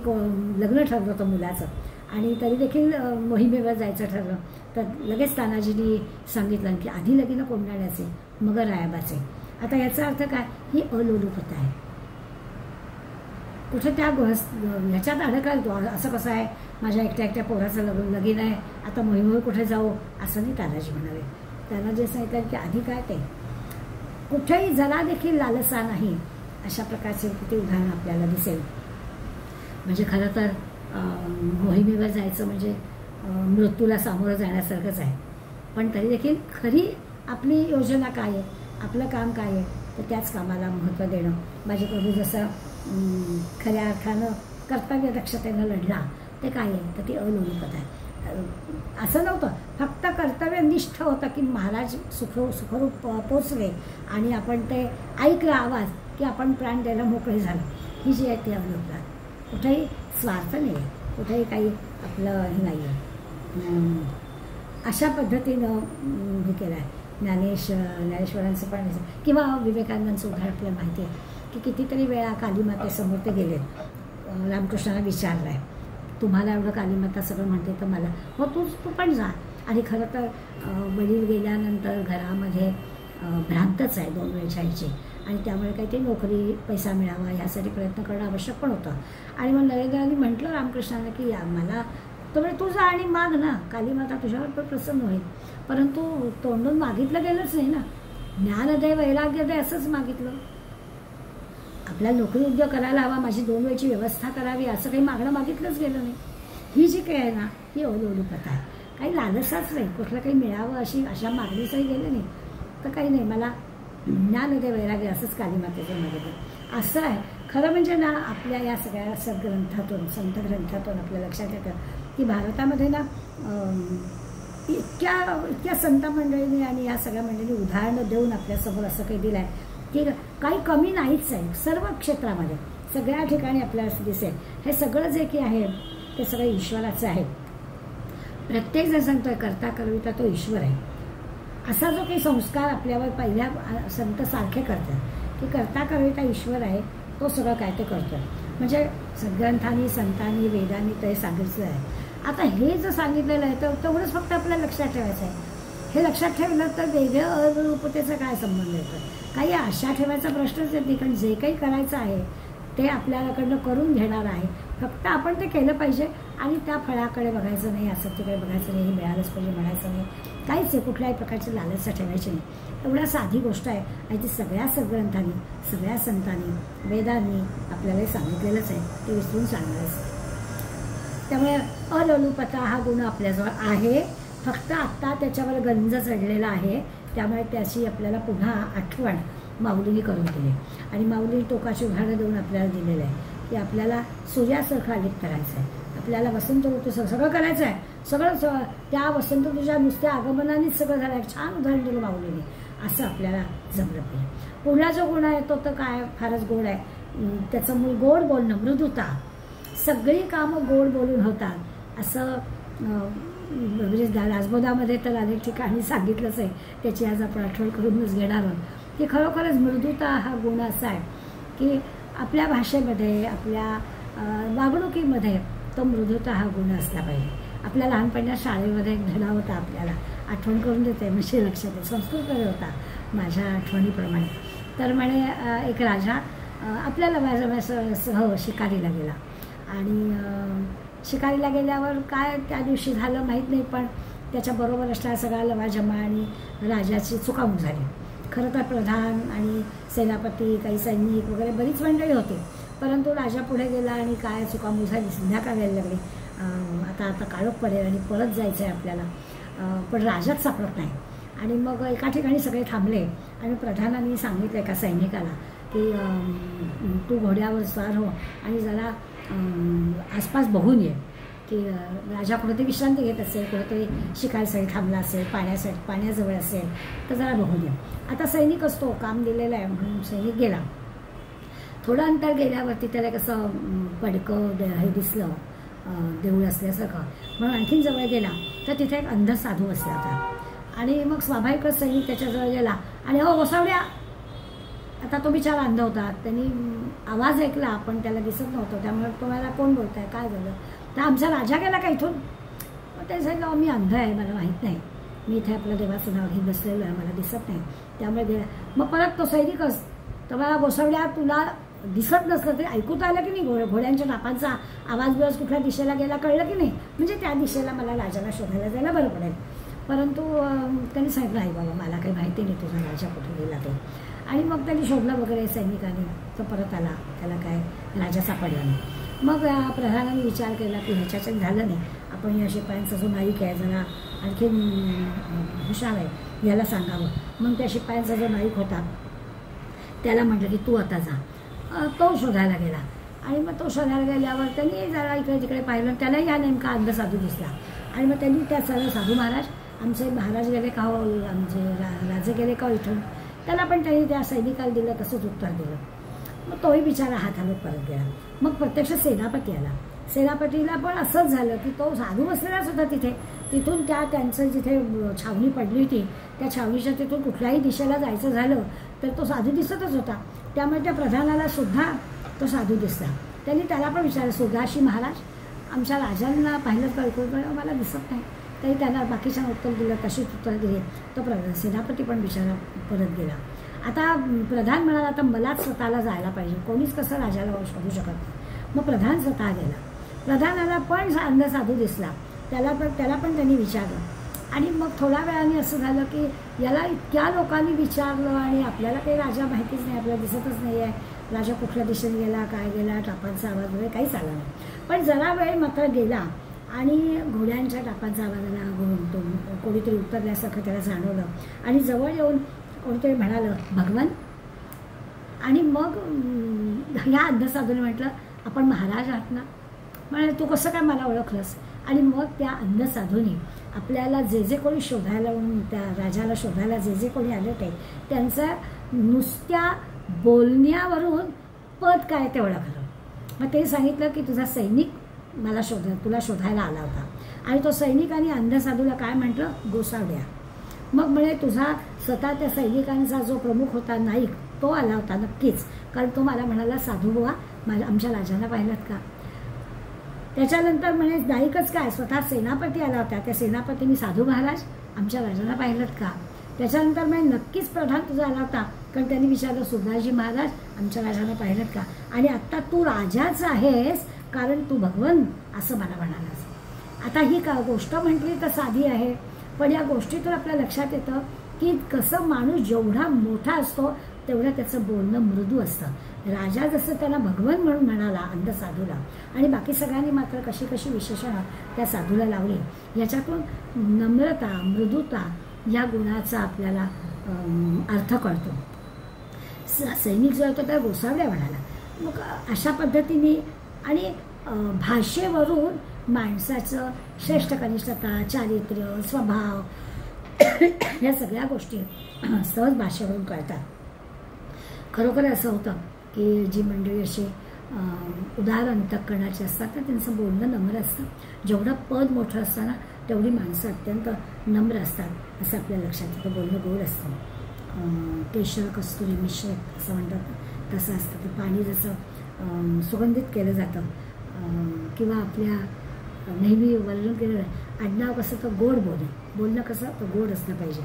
लग्न ठरलं होतं मुलाचं आणि तरी देखील मोहिमेवर जायचं ठरलं तर लगेच तानाजींनी सांगितलं की आधी लगीन कोंडाण्याचे मग रायाबाचे. आता याचा अर्थ काय, ही अलोलुपता आहे. कुठे त्या ह्याच्यात अडकला तो, असं कसं आहे माझ्या एकट्या पोराचं लगीन आहे आता मोहिमेवर कुठे जाऊ असं नाही तानाजी म्हणाले. तानाजी सांगितलं की आधी काय ते कुठेही जरा देखील लालसा नाही, अशा प्रकारचे किती उदाहरण आपल्याला दिसेल. म्हणजे खरं तर मोहिमेवर जायचं म्हणजे मृत्यूला सामोरं जाण्यासारखंच आहे, पण तरी देखील खरी आपली योजना काय आहे, आपलं काम काय आहे तर त्याच कामाला महत्त्व देणं. माझे प्रभू जसं खऱ्या अर्थानं कर्तव्य दक्षतेनं लढला ते काय आहे तर ती अलोलुपता आहे. असं नव्हतं फक्त कर्तव्यनिष्ठ होतं की महाराज सुखरूप पोचले आणि आपण ते ऐकलं आवाज की आपण प्राण द्यायला मोकळे झालो, ही जी आहे ती अलोलुपता. कुठेही स्वार्थ नाही आहे, कुठेही काही आपलं हे नाही आहे. अशा पद्धतीनं हे केलं आहे. ज्ञानेश्वरांचं पण किंवा विवेकानंदांचं उदाहरण आपल्याला माहिती आहे की कितीतरी वेळा कालीमातेसमोर ते गेलेत, रामकृष्णाला विचारलं आहे तुम्हाला एवढं कालीमाता सगळं म्हणते तर मला हो तू पण जा. आणि खरं तर वडील गेल्यानंतर घरामध्ये भ्रांतच आहे 2 वेळच्या ह्याची आणि त्यामुळे काही ते नोकरी पैसा मिळावा ह्यासाठी प्रयत्न करणं आवश्यक पण होतं. आणि मग नरेंद्रांनी म्हटलं रामकृष्णाला की मला तू जा आणि माग ना, कालीमाता तुझ्यावर पण प्रसन्न होईल. परंतु तोंडून मागितलं गेलंच नाही ना, ज्ञान दे वैराग्य दे असंच मागितलं. आपल्याला नोकरी उद्योग करायला हवा, माझी 2 वेळची व्यवस्था करावी असं काही मागणं मागितलंच गेलं नाही. ही जी काही आहे ना ही अलोलुपता आहे. काही लालसाच नाही, कुठलं काही मिळावं अशा मागणीचंही गेलं नाही तर काही नाही, मला ज्ञान दे वैराग्य असंच कालीमातेचं मध्ये असं आहे. खरं म्हणजे ना आपल्या या सगळ्या सद्ग्रंथातून संत ग्रंथातून आपल्या लक्षात येतं की भारतामध्ये ना इतक्या संत मंडळींनी आणि या सगळ्या मंडळींनी उदाहरणं देऊन आपल्यासमोर असं काही दिलं आहे की काही कमी नाहीच आहे. सर्व क्षेत्रामध्ये सगळ्या ठिकाणी आपल्याला दिसेल हे सगळं जे की आहे ते सगळं ईश्वराचं आहे. प्रत्येक जण सांगतोय करता करविता तो ईश्वर आहे. असा जो काही संस्कार आपल्यावर पहिल्या संत सारखे करतात की करता करविता ईश्वर आहे, तो सगळं काय ते करतोय. म्हणजे सद्ग्रंथांनी संतांनी वेदांनी ते सांगितलं आहे. आता हे जर सांगितलेलं आहे तर तेवढंच फक्त आपल्याला लक्षात ठेवायचं आहे. हे लक्षात ठेवलं तर वेगळं अरूपतेचा काय संबंध येतो. काही आशा ठेवायचा प्रश्नच येत नाही, कारण जे काही करायचं आहे ते आपल्याकडनं करून घेणार आहे. फक्त आपण ते केलं पाहिजे आणि त्या फळाकडे बघायचं नाही, आसक्तीकडे बघायचं नाही, हे मिळालंच पाहिजे म्हणायचं नाही, काहीच आहे. कुठल्याही प्रकारची लालसा ठेवायची नाही. एवढा साधी गोष्ट आहे आणि ती सगळ्या सद्ग्रंथांनी सगळ्या संतांनी वेदांनी आपल्याला सांगितलेलंच आहे, ते विसरून सांगणारच. त्यामुळे अलोलुपता हा गुण आपल्याजवळ आहे, फक्त आत्ता त्याच्यावर गंज चढलेला आहे. त्यामुळे त्याची आपल्याला पुन्हा आठवण माऊलीने करून दिली आणि माऊली टोकाची उदाहरणं देऊन आपल्याला दिलेलं आहे की आपल्याला सूर्यासारखं आलित करायचं आहे, आपल्याला वसंत ऋतू सगळं करायचं आहे. सगळं त्या वसंत ऋतूच्या नुसत्या आगमनानेच सगळं झालं आहे. छान उदाहरण दिलं माऊलीने. असं आपल्याला जमलं पाहिजे. पुढला जो गुण आहे तो तर काय फारच गोड आहे. त्याचं मूळ गोड बोलणं, मृदुता. सगळी कामं गोड बोलून होतात असं म्हणजे राजबोधामध्ये तर अनेक ठिकाणी सांगितलंच आहे. त्याची आज आपण आठवण करूनच घेणार आहोत की खरोखरच मृदुता हा गुण असा आहे की आपल्या भाषेमध्ये आपल्या वागणुकीमध्ये तो मृदुता हा गुण असला पाहिजे. आपल्या लहानपणीच्या शाळेमध्ये एक धडा होता, आपल्याला आठवण करून देते म्हणजे लक्षात आहे, संस्कृतमध्ये होता माझ्या आठवणीप्रमाणे. तर म्हणे एक राजा आपल्या लवाजमासह शिकारीला गेला आणि शिकारीला गेल्यावर काय त्या दिवशी झालं माहीत नाही, पण त्याच्याबरोबर असणारा सगळा लवाजमा आणि राजाची चुकामूक झाली. खरं तर प्रधान आणि सेनापती काही सैनिक वगैरे बरीच मंडळी होती, परंतु राजा पुढे गेला आणि काय चुकामूक झाली. संध्याकाळ व्हायला लागली, आता काळोख पडेल आणि परत जायचं आहे आपल्याला, पण राजाच सापडत नाही. आणि मग एका ठिकाणी सगळे थांबले आणि प्रधानांनी सांगितलं एका सैनिकाला की तू घोड्यावर स्वार हो आणि जरा आसपास बघून ये की राजा कुठेतरी विश्रांती घेत असेल, कुठेतरी शिकायसाठी थांबला असेल, पाण्याजवळ असेल तर जरा बघून ये. आता सैनिक असतो, काम दिलेलं आहे म्हणून सैनिक गेला. थोडं अंतर गेल्यावरती त्याला कसं पडकं हे दिसलं, देऊळ असल्यासारखं, म्हणून आणखीन जवळ गेला तर तिथे एक अंध साधू बसला होता आणि मग स्वाभाविकच सैनिक त्याच्याजवळ गेला आणि हो गोसावड्या. आता तो बिचारा अंध होता, त्यांनी आवाज ऐकला पण त्याला दिसत नव्हतं, त्यामुळे तुम्हाला कोण बोलताय, काय झालं. तर आमचा राजा गेला का इथून. मग ते सांगितलं मी अंध आहे, मला माहीत नाही, मी इथे आपलं देवाचं नाव घेऊन बसलेलो आहे, मला दिसत नाही, त्यामुळे गेला. मग परत तो सैनिकच तर मला गोसावड्या तुला दिसत नसलं तरी ऐकूत आलं की नाही, घोड्यांच्या टापांचा आवाज बिवाज कुठल्या दिशेला गेला कळलं की नाही, म्हणजे त्या दिशेला मला राजाला शोधायला जायला बरं पडेल. परंतु त्यांनी सांगितलं नाही बाबा मला काही माहिती नाही तुझा राजा कुठे गेला ते. आणि मग त्यांनी शोधलं वगैरे सैनिकांनी, तो परत आला, त्याला काय राजा सापडला नाही. मग प्रधानाने विचार केला की ह्याच्यात झालं नाही, आपण या शिपायांचा जो नाईक आहे जरा आणखीन हुशार आहे, याला सांगावं. मग त्या शिपायांचा जो नाईक होता त्याला म्हटलं की तू आता जा. तो शोधायला गेला आणि मग तो शोधायला गेल्यावर त्यांनी जरा इकडे तिकडे पाहिलं, त्यालाही हा नेमका अंध साधू दिसला. आणि मग त्यांनी त्या साधू महाराज आमचे महाराज गेले का हो, आमचे राजे गेले का इथून. त्याला पण त्यांनी त्या सैनिकाला दिलं तसंच उत्तर दिलं. मग तोही बिचारा हात हलत परत गेला. मग प्रत्यक्ष सेनापती आला. सेनापतीला पण असंच झालं की तो साधू बसलेलाच होता तिथे. तिथून त्यांचं जिथे छावणी पडली होती त्या छावणीच्या तिथून कुठल्याही दिशेला जायचं झालं तर तो साधू दिसतच होता. त्यामुळे त्या प्रधानाला सुद्धा तो साधू दिसला. त्यांनी त्याला पण विचारलं सुगाशी महाराज आमच्या राजांना पाहिलं कळकळ मला दिसत नाही. तरी त्यांना बाकीच्या उत्तर दिलं, तशीच उत्तर दिली. तो सेनापती पण बिचारा परत गेला. आता प्रधान म्हणाला आता मलाच स्वतःला जायला पाहिजे, कोणीच कसं राजाला शोधू शकत नाही. मग प्रधान स्वतः गेला. प्रधानाला पण अंध साधू दिसला. त्याला पण त्यांनी विचारलं आणि मग थोड्या वेळाने असं झालं की याला इतक्या लोकांनी विचारलं आणि आपल्याला काही राजा माहितीच नाही, आपल्याला दिसतच नाही आहे राजा कुठल्या दिशेने गेला, काय गेला, टापांचा आवाज वगैरे काहीच आला नाही. पण जरा वेळ मात्र गेला आणि घोड्यांच्या टापांचा आवाज आला. तो कोणीतरी उतरल्यासारखं त्याला जाणवलं आणि जवळ येऊन कोणीतरी म्हणालं, भगवान. आणि मग ह्या अंधसाधूने म्हटलं, आपण महाराज आहात ना. म्हणाले, तू कसं काय मला ओळखलंस. आणि मग त्या अंधसाधूने आपल्याला जे जे कोणी शोधायला, त्या राजाला शोधायला जे जे कोणी आले होते त्यांचा नुसत्या बोलण्यावरून पद काय ते ओळखलं. मग ते सांगितलं की तुझा सैनिक मला तुला शोधायला आला होता. आणि तो सैनिक आणि अंधसाधूला काय म्हटलं, गोसावड्या. मग म्हणे तुझा स्वतः त्या सैनिकांचा जो प्रमुख होता नाईक, तो आला होता नक्कीच, कारण तो मला म्हणाला, साधू बुवा आमच्या राजांना पाहिलात का. त्याच्यानंतर म्हणे नाईकच काय, स्वतः सेनापती आला होता. त्या सेनापतींनी, साधू महाराज आमच्या राजांना पाहिलात का. त्याच्यानंतर म्हणे नक्कीच प्रधान तुझा आला होता, कारण त्यांनी विचारलं, सुरदासजी महाराज आमच्या राजांना पाहिलात का. आणि आत्ता तू राजाच आहेस, कारण तू भगवन असं मला म्हणालास. आता ही गोष्ट म्हटली तर साधी आहे, पण या गोष्टीतून आपल्या लक्षात येतं की कसं माणूस जेवढा मोठा असतो तेवढं त्याचं बोलणं मृदू असतं. राजा जसं त्याला भगवन म्हणून म्हणाला अंधसाधूला, आणि बाकी सगळ्यांनी मात्र कशी कशी विशेषणं त्या साधूला लावली. याच्यातून नम्रता, मृदुता या गुणाचा आपल्याला अर्थ कळतो. सैनिक जो आहे तो त्या गोसावड्या म्हणाला. मग अशा पद्धतीने आणि भाषेवरून माणसाचं श्रेष्ठ कनिष्ठता, चारित्र्य, स्वभाव या सगळ्या गोष्टी सहज भाषेवरून कळतात. खरोखर असं होतं की जी मंडळी अशी उदार अंतःकरणाची असतात ना, त्यांचं बोलणं नम्र असतं. जेवढं पद मोठं असतं ना तेवढी माणसं अत्यंत नम्र असतात असं आपल्या लक्षात येतं. बोलणं गोड असतं. केशर कस्तुरी मिश्रित असं म्हणतात तसं असतं. ते पाणी जसं सुगंधित केलं जातं किंवा आपल्या नेहमी वर्णन केलं जातं. आडनाव कसं तर गोड बोलणं कसं तर गोड असलं पाहिजे.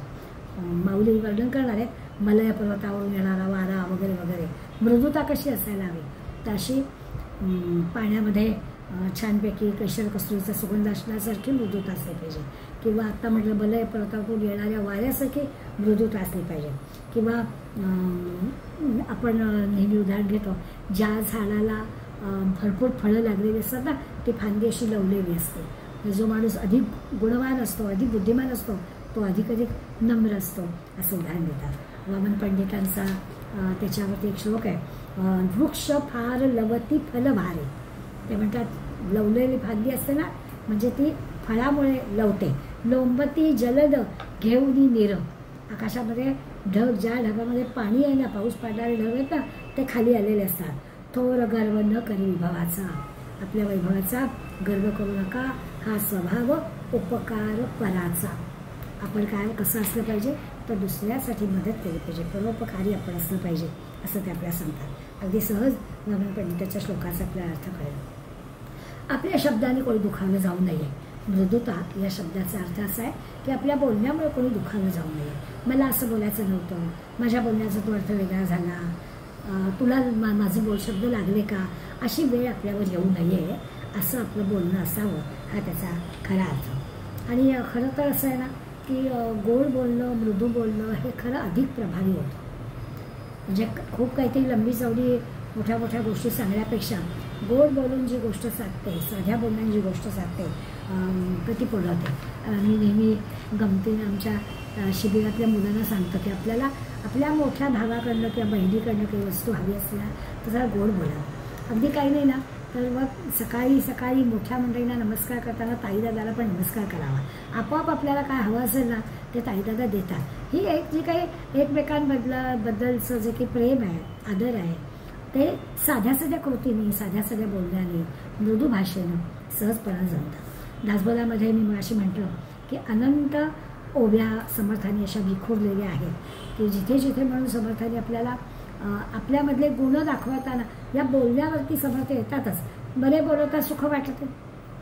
माऊली वर्णन करणार आहेत, मलय पर्वतावरून येणारा वारा वगैरे वगैरे. मृदुता कशी असायला हवी, तर अशी पाण्यामध्ये छानपैकी केशर कस्तुरीचा सुगंध असण्यासारखी मृदुता असली पाहिजे. किंवा आत्ता म्हटलं मलय पर्वतावरून येणाऱ्या वाऱ्यासारखी मृदुता असली पाहिजे. किंवा आपण नेहमी उदाहरण घेतो, ज्या झाडाला भरपूर फळं लागलेली असतात ना, ती फांदी अशी लवलेली असते. जो माणूस अधिक गुणवान असतो, अधिक बुद्धिमान असतो, तो अधिक नम्र असतो असं उदाहरण देतात. वामन पंडितांचा त्याच्यावरती एक श्लोक आहे, वृक्ष फार लवती फल भारे. ते म्हणतात लवलेली फांदी असते ना, म्हणजे ती फळामुळे लवते. लोंबती जलद घेऊनी नीर. आकाशामध्ये ढग, ज्या ढगामध्ये पाणी आहे ना, पाऊस पडणारे ढग आहेत ना, ते खाली आलेले असतात. थोर गर्व न करी विभवाचा. आपल्या वैभवाचा गर्व करू नका, हा स्वभाव उपकार पराचा. आपण काय कसं असलं पाहिजे, तर दुसऱ्यासाठी मदत केली पाहिजे, परोपकारी आपण असलं पाहिजे असं ते आपल्याला सांगतात. अगदी सहज वामन पंडिताच्या श्लोकाचा आपल्याला अर्थ कळेल. आपल्या शब्दाने कोणी दुखावलं जाऊ नये. मृदुता या शब्दाचा अर्थ असा आहे की आपल्या बोलण्यामुळे कोणी दुखावलं जाऊ नये. मला असं बोलायचं नव्हतं, माझ्या बोलण्याचा तो अर्थ वेगळा झाला, तुला माझे बोलशब्द लागले का, अशी वेळ आपल्यावर येऊ नये असं आपलं बोलणं असावं, हा त्याचा खरा अर्थ. आणि खरं तर असं आहे ना की गोड बोलणं, मृदू बोलणं हे खरं अधिक प्रभावी होतं. म्हणजे खूप काहीतरी लंबी चौडी मोठ्या मोठ्या गोष्टी सांगण्यापेक्षा गोड बोलून जी गोष्ट साधते, साध्या बोलण्याने जी गोष्ट साधते, ती पुरवते. मी नेहमी गमतीने आमच्या शिबिरातल्या मुलांना सांगतो की आपल्याला आपल्या मोठ्या भावाकडनं किंवा बहिणीकडनं काही वस्तू हवी असते ना, तर जरा गोड बोला. अगदी काही नाही ना, तर मग सकाळी सकाळी मोठ्या मंडळींना नमस्कार करताना ताईदादाला पण नमस्कार करावा. आपोआप आपल्याला काय हवं असेल ना ते ताईदादा देतात. ही एक जी काही एकमेकांबद्दलचं जे काही प्रेम आहे, आदर आहे, ते साध्या साध्या कृतीने, साध्या साध्या बोलण्याने, मृदू भाषेनं सहजपणे जमतात. दासबोधामध्ये मी अशी म्हटलं की अनंत ओव्या समर्थांनी अशा विखुरलेल्या आहेत की जिथे जिथे म्हणून समर्थांनी आपल्याला आपल्यामधले गुण दाखवताना या बोलण्यावरती समर्थ येतातच. बरे बोलता सुख वाटते,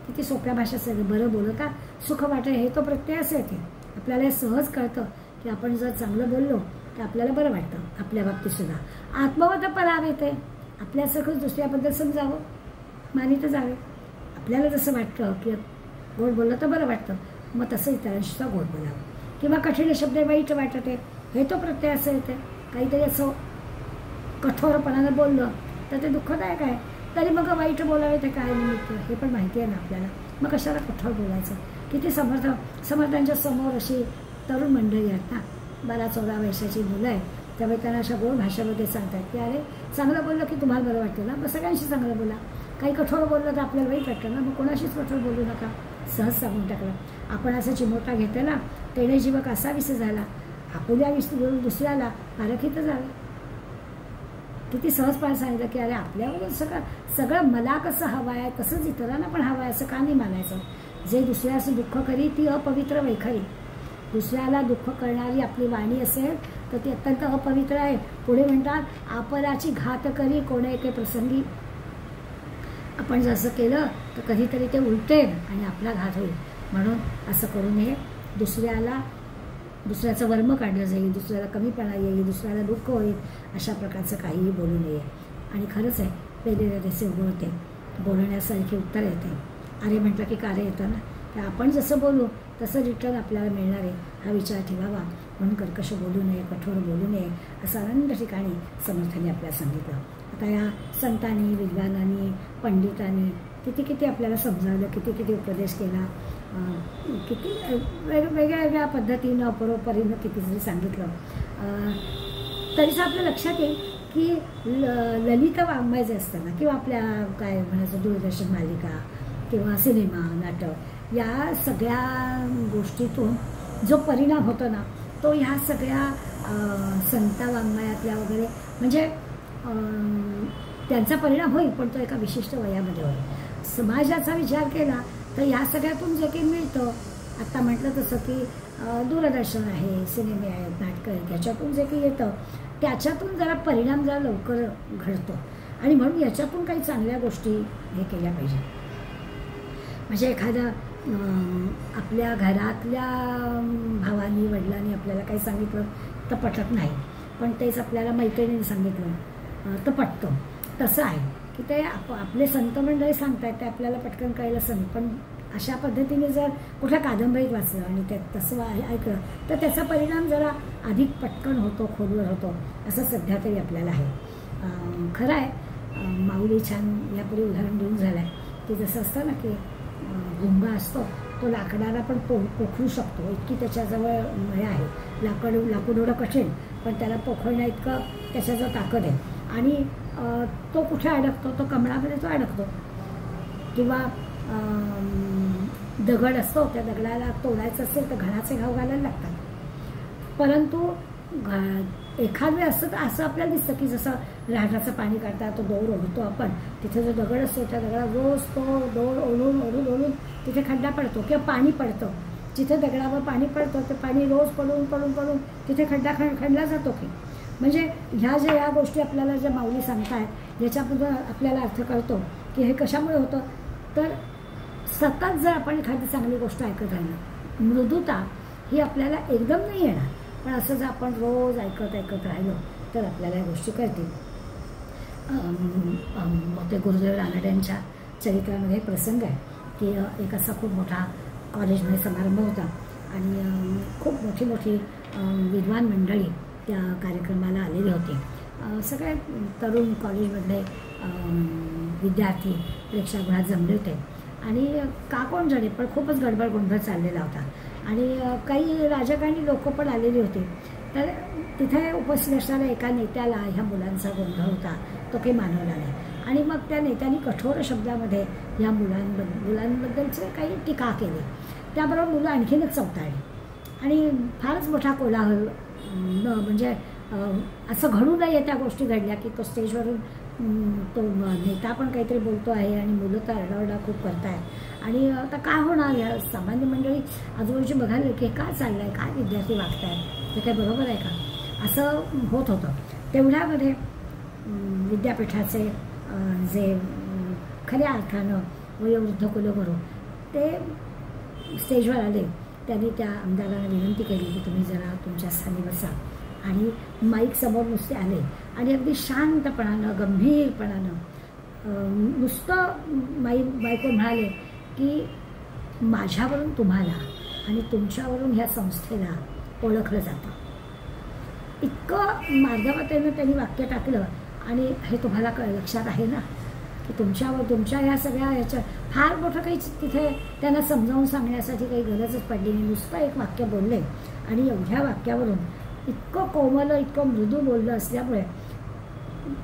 किती सोप्या भाषा असेल, बरं बोलता सुख वाटते, हे तो प्रत्यय असं येते. आपल्याला हे सहज कळतं की आपण जर चांगलं बोललो तर आपल्याला बरं वाटतं. आपल्या बाबतीत सुद्धा आत्मवत पराव येते. आपल्यासारखंच दुसऱ्याबद्दल समजावं, मानित जावे. आपल्याला जसं वाटतं की गोड बोललं तर बरं वाटतं, मग तसं इतरांशी सुद्धा गोड बोलावं. किंवा कठीण शब्द वाईट वाटते, हे तो प्रत्यय असं येते. काहीतरी असं कठोरपणानं बोललं तर ते दुःखदायक आहे, तरी मग वाईट बोलावे ते काय निमित्त, हे पण माहिती आहे ना आपल्याला. मग कशाला कठोर बोलायचं. किती समर्थांच्या समोर अशी तरुण मंडळी आहेत ना, 12-14 वर्षाची मुलं आहेत, त्यामुळे त्यांना अशा गोड भाषेमध्ये सांगतात की अरे चांगलं बोललं की तुम्हाला बरं वाटतं ना, मग सगळ्यांशी चांगलं बोला. काही कठोर बोललं तर आपल्याला वाईट वाटतं ना, मग कोणाशीच कठोर बोलू नका. सहज सांगून टाकलं. आपण असं चिमोटा घेतला, तेणे जीव कसा विस झाला, आपुल्या बोलून दुसऱ्याला पारखीत झालं. किती सहजपणे सांगितलं की अरे आपल्यावरून सगळं मला कसं हवं आहे तसंच इतरांना पण हवं आहे असं का नाही मानायचं. जे दुसऱ्याचं दुःख करी ती अपवित्र वैखरी. दुसऱ्याला दुःख करणारी आपली वाणी असेल तर ती अत्यंत अपवित्र आहे. पुढे म्हणतात आपलाची घात करी कोणे एके प्रसंगी. आपण जसं केलं तर कधीतरी ते उलटेल आणि आपला घात होईल. म्हणून असं करू नये. दुसऱ्याचं वर्म काढलं जाईल, दुसऱ्याला कमीपणा येईल, दुसऱ्याला दुःख होईल, अशा प्रकारचं काहीही बोलू नये. आणि खरंच आहे पेलेले रेसे उगवते, बोलण्यासारखी उत्तर येते. अरे म्हटलं की कार्य येतं ना, तर आपण जसं बोलू तसं रिटर्न आपल्याला मिळणार आहे हा विचार ठेवावा. म्हणून कर्कश बोलू नये, कठोर बोलू नये असं अनंत ठिकाणी समर्थांनी आपल्याला सांगितलं. आता या संतांनी, विद्वानांनी, पंडितांनी किती आपल्याला समजावलं, किती उपदेश केला, किती वेगळ्या पद्धतीनं परोपरीनं कितीतरी सांगितलं. तरीच आपल्या लक्षात येईल की ललित वाङ्मय जे असतं ना, किंवा आपल्या काय म्हणायचं दूरदर्शन मालिका किंवा सिनेमा, नाटक, या सगळ्या गोष्टीतून जो परिणाम होतो ना तो ह्या सगळ्या संत वाङ्मयातल्या वगैरे म्हणजे त्यांचा परिणाम होईल, पण तो एका विशिष्ट वयामध्ये होईल. समाजाचा विचार केला तर ह्या सगळ्यातून जे काही मिळतं, आत्ता म्हटलं तसं की दूरदर्शन आहे, सिनेमे आहेत, नाटकं आहेत, याच्यातून जे काही येतं त्याच्यातून जरा परिणाम जरा लवकर घडतो. आणि म्हणून याच्यातून काही चांगल्या गोष्टी हे केल्या पाहिजे. म्हणजे एखाद्या आपल्या घरातल्या भावानी वडिलांनी आपल्याला काही सांगितलं तर पटत नाही, पण तेच आपल्याला मैत्रिणीने सांगितलं तर पटतं. तसं आहे की ते आपले संत मंडळी सांगतात ते आपल्याला पटकन कळलंच नाही, पण अशा पद्धतीने जर कुठल्या कादंबरीत वाचलं आणि त्यात तसं ऐकलं तर त्याचा परिणाम जरा अधिक पटकन होतो, खोलवर होतो, असं सध्या तरी आपल्याला आहे. खरं आहे माऊली छान यापूर्वी उदाहरण देऊन झालं आहे की जसं असतं ना की गुंबा असतो तो लाकडाला पण पोखरू शकतो, इतकी त्याच्याजवळ हे आहे. लाकूड एवढं कठीण पण त्याला पोखरण्या इतकं त्याच्याजवळ ताकद आहे. आणि तो कुठे अडकतो, तो कमळामध्ये तो अडकतो. किंवा दगड असतो, त्या दगडाला तोडायचं असेल तर घणाचे घाव घालायला लागतात. परंतु एखाद वेळ असतं तर असं आपल्याला दिसतं की जसं रहाटाचं पाणी काढता तो दोर ओढतो आपण, तिथे जो दगड असतो त्या दगडात रोज तो दोर ओढून तिथे खड्डा पडतो किंवा पाणी पडतं. जिथे दगडावर पाणी पडतं ते पाणी रोज पडून तिथे खड्डा खणला जातो की. म्हणजे ह्या ज्या या गोष्टी आपल्याला ज्या माऊली सांगतायत याच्याबद्दल आपल्याला अर्थ कळतो की हे कशामुळे होतं. तर सतत जर आपण एखादी चांगली गोष्ट ऐकत राहिलो, मृदुता ही आपल्याला एकदम नाही येणार, पण असं जर आपण रोज ऐकत राहिलो तर आपल्याला या गोष्टी कळतील. ते गुरुदेव रानड्यांच्या चरित्रामध्ये प्रसंग आहे की एक असा खूप मोठा कॉलेजमध्ये समारंभ होता आणि खूप मोठी विद्वान मंडळी त्या कार्यक्रमाला आलेली होती. सगळे तरुण कॉलेजमधले विद्यार्थी प्रेक्षागृहात जमले होते आणि का कोण जणे पण खूपच गडबड गोंधळ चाललेला होता आणि काही राजकारणी लोक पण आलेली होती. तर तिथे उपस्थित असणाऱ्या एका नेत्याला ह्या मुलांचा गोंधळ होता तो काही मानवला नाही आणि मग त्या नेत्यांनी कठोर शब्दामध्ये ह्या मुलांबद्दलचे काही टीका केली. त्याबरोबर मुलं आणखीनच चवताळली आणि फारच मोठा कोलाहल म्हणजे असं घडू नये त्या गोष्टी घडल्या की तो स्टेजवरून तो नेता पण काहीतरी बोलतो आहे आणि मुलं तर आरडाओरडा खूप करताय आणि आता काय होणार. या सामान्य मंडळी आजूबाजूची बघायला की काय चाललं आहे, काय विद्यार्थी वागत आहेत, हे काय बरोबर आहे का, असं होत होतं. तेवढ्यामध्ये विद्यापीठाचे जे खऱ्या अर्थानं वयोवृद्ध कुलगुरू ते स्टेजवर आले. त्यांनी त्या आमदारांना विनंती केली की तुम्ही जरा तुमच्या स्थानी बसा आणि माईक समोर नुसते आले आणि अगदी शांतपणानं गंभीरपणानं नुसतं माईकवर म्हणाले की माझ्यावरून तुम्हाला आणि तुमच्यावरून ह्या संस्थेला ओळखलं जातं. इतकं मार्गवतेनं त्यांनी वाक्य टाकलं आणि हे तुम्हाला लक्षात आहे ना की तुमच्या ह्या सगळ्या ह्याच्या फार मोठं काही तिथे त्यांना समजावून सांगण्यासाठी काही गरजच पडली नाही. नुसतं एक वाक्य बोलले आणि एवढ्या वाक्यावरून इतकं कोमल, इतकं मृदू बोललं असल्यामुळे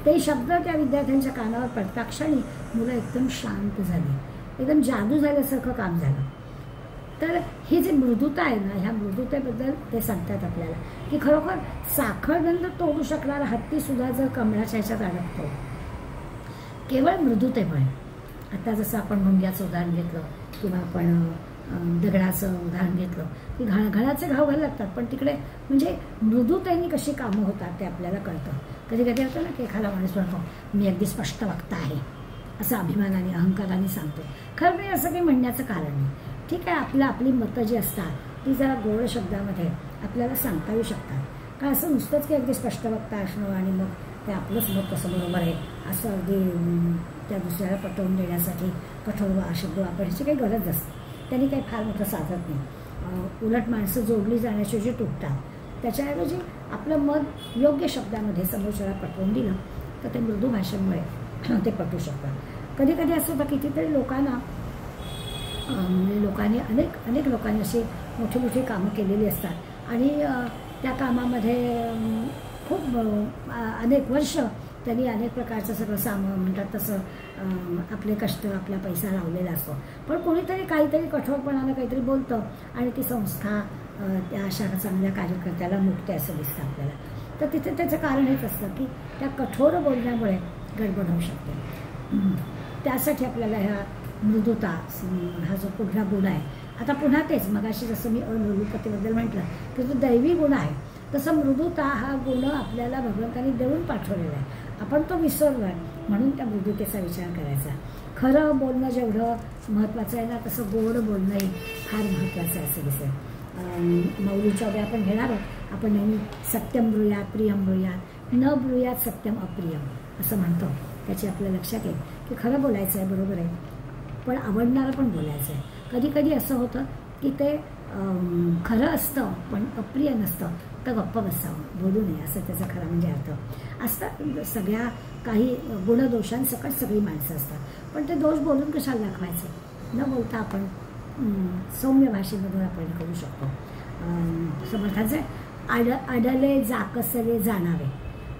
ते शब्द त्या विद्यार्थ्यांच्या कानावर पडता क्षणी मुलं एकदम शांत झाली, एकदम जादू झाल्यासारखं काम झालं. तर ही जी मृदुता आहे ना, ह्या मृदुतेबद्दल ते सांगतात आपल्याला की खरोखर साखळदंड तोडू शकणारा हत्तीसुद्धा जर कमळाच्या ह्याच्यात अडकतो केवळ मृदुतेमुळे. आता जसं आपण मुंग्याचं उदाहरण घेतलं किंवा आपण दगडाचं उदाहरण घेतलं की घडाचे घाव घायला लागतात, पण तिकडे म्हणजे मृदुतेने कशी कामं होतात ते आपल्याला कळतं. कधी कधी होतं ना की एखादा माणूस म्हणतो मी अगदी स्पष्ट वक्ता आहे असं अभिमानाने अहंकाराने सांगतो. खरं नाही, असं काही म्हणण्याचं कारण नाही. ठीक आहे, आपली मतं जी असतात ती जरा गोड शब्दामध्ये आपल्याला सांगता येऊ शकतात. कारण असं नुसतंच की अगदी स्पष्ट वक्ता असणं आणि मग ते आपलंच मत कसं बरोबर आहे असं अगदी त्या दुसऱ्याला पटवून देण्यासाठी कठोर शब्द वापरण्याची काही गरज नसते. त्यांनी काही फार मोठं साधत नाही. उलट माणसं जोडली जाण्याची जी तुटतात, त्याच्याऐवजी आपलं मत योग्य शब्दामध्ये समोरच्याला पटवून दिलं तर ते मृदू भाषेमुळे ते पटू शकतं. कधी कधी असं होतं कितीतरी लोकांनी अनेक लोकांनी अशी मोठी मोठी कामं केलेली असतात आणि त्या कामामध्ये खूप अनेक वर्ष त्यांनी अनेक प्रकारचं सगळं सामं म्हणतात तसं आपले कष्ट, आपला पैसा लावलेला असतो. पण कोणीतरी काहीतरी कठोरपणानं काहीतरी बोलतं आणि ती संस्था त्या अशा चांगल्या कार्यकर्त्याला मुकते असं दिसतं आपल्याला. तर तिथे त्याचं कारण हेच असतं की त्या कठोर बोलण्यामुळे गडबड होऊ शकते. त्यासाठी आपल्याला ह्या मृदुता हा जो पुढला गुण आहे, आता पुन्हा तेच मगाशी जसं मी अलोलुपतेबद्दल म्हटलं की जो दैवी गुण आहे, तसं मृदुता हा गुण आपल्याला भगवंतांनी देऊन पाठवलेला आहे. आपण तो विसरलो आहे, म्हणून त्या मृदुतेचा विचार करायचा. खरं बोलणं जेवढं महत्त्वाचं आहे ना, तसं गोड बोलणंही फार महत्त्वाचं आहे असं दिसेल. मौलीच्या वेळी आपण घेणार आहोत, आपण नेहमी सत्यम ब्रूयात प्रियम ब्रूयात न ब्रूयात सत्यम अप्रियम असं म्हणतो. त्याची आपल्या लक्षात येईल की खरं बोलायचं आहे, बरोबर आहे, पण आवडणारं पण बोलायचं आहे. कधी कधी असं होतं की ते खरं असतं पण अप्रिय नसतं, तर गप्प बसावं, बोलू नये असं त्याचा खरा म्हणजे अर्थ असतात. सगळ्या काही गुणदोषांसकट सगळी माणसं असतात, पण ते दोष बोलून कशाला दाखवायचे? न बोलता आपण सौम्य भाषेमधून आपण करू शकतो. समर्थांचे अडले जाकसले जाणावे,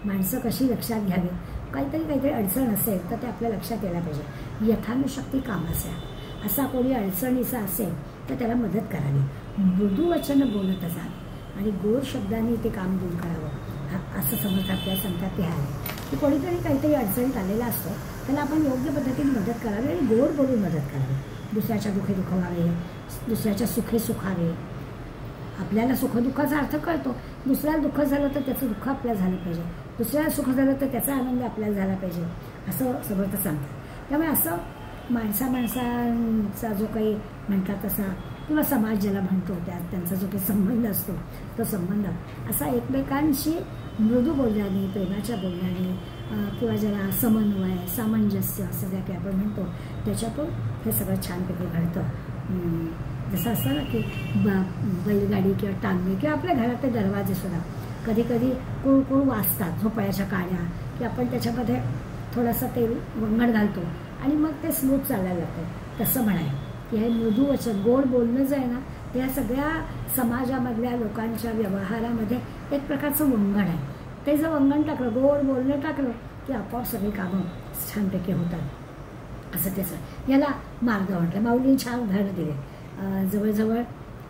माणसं कशी लक्षात घ्यावी. काहीतरी अडचण असेल तर ते आपल्या लक्षात यायला पाहिजे. यथानुशक्ती कामास आहे. असा कोणी अडचणीचा असेल तर त्याला मदत करावी. मृदू वचन बोलत असाल आणि गोड शब्दांनी ते काम दूर करावं असं समर्थ आपल्याला सांगतात. ते आहे की कोणीतरी काहीतरी अडचणीत आलेला असतो, त्याला आपण योग्य पद्धतीने मदत करावी आणि गोड बोलून मदत करावी. दुसऱ्याच्या दुःखे दुखवावे, दुसऱ्याच्या सुखे सुखावे. आपल्याला सुखदुःखाचा अर्थ कळतो. दुसऱ्याला दुःख झालं तर त्याचं दुःख आपल्याला झालं पाहिजे, दुसऱ्याला सुख झालं तर त्याचा आनंद आपल्याला झाला पाहिजे असं समर्थ सांगतात. त्यामुळे असं माणसांचा जो काही म्हणतात तसा किंवा समाज ज्याला म्हणतो त्यांचा जो काही संबंध असतो तो संबंध असा एकमेकांशी मृदू बोलण्याने, प्रेमाच्या बोलण्याने किंवा ज्याला समन्वय, सामंजस्य असं ज्या काही आपण म्हणतो त्याच्यातून हे सगळं छानपैकी घडतं. जसं असतं ना की बैलगाडी किंवा टांगणे किंवा आपल्या घरातले दरवाजे सुद्धा कधी कधी कुळकुळ वाजतात झोपाळ्याच्या काड्या की आपण त्याच्यामध्ये थोडंसं तेल वंगण घालतो आणि मग ते स्मूथ चालायला लागतं. तसं म्हणाय की हे मृदू वचन, गोड बोलणं जे आहे ना, त्या सगळ्या समाजामधल्या लोकांच्या व्यवहारामध्ये एक प्रकारचं वंगण आहे. ते जर वंगण टाकलं, गोड बोलणं टाकलं की आपोआप सगळी कामं छानपैकी होतात असं त्याचं. याला मार्ग म्हटलं. माऊलींनी छान उदाहरणं दिले. जवळजवळ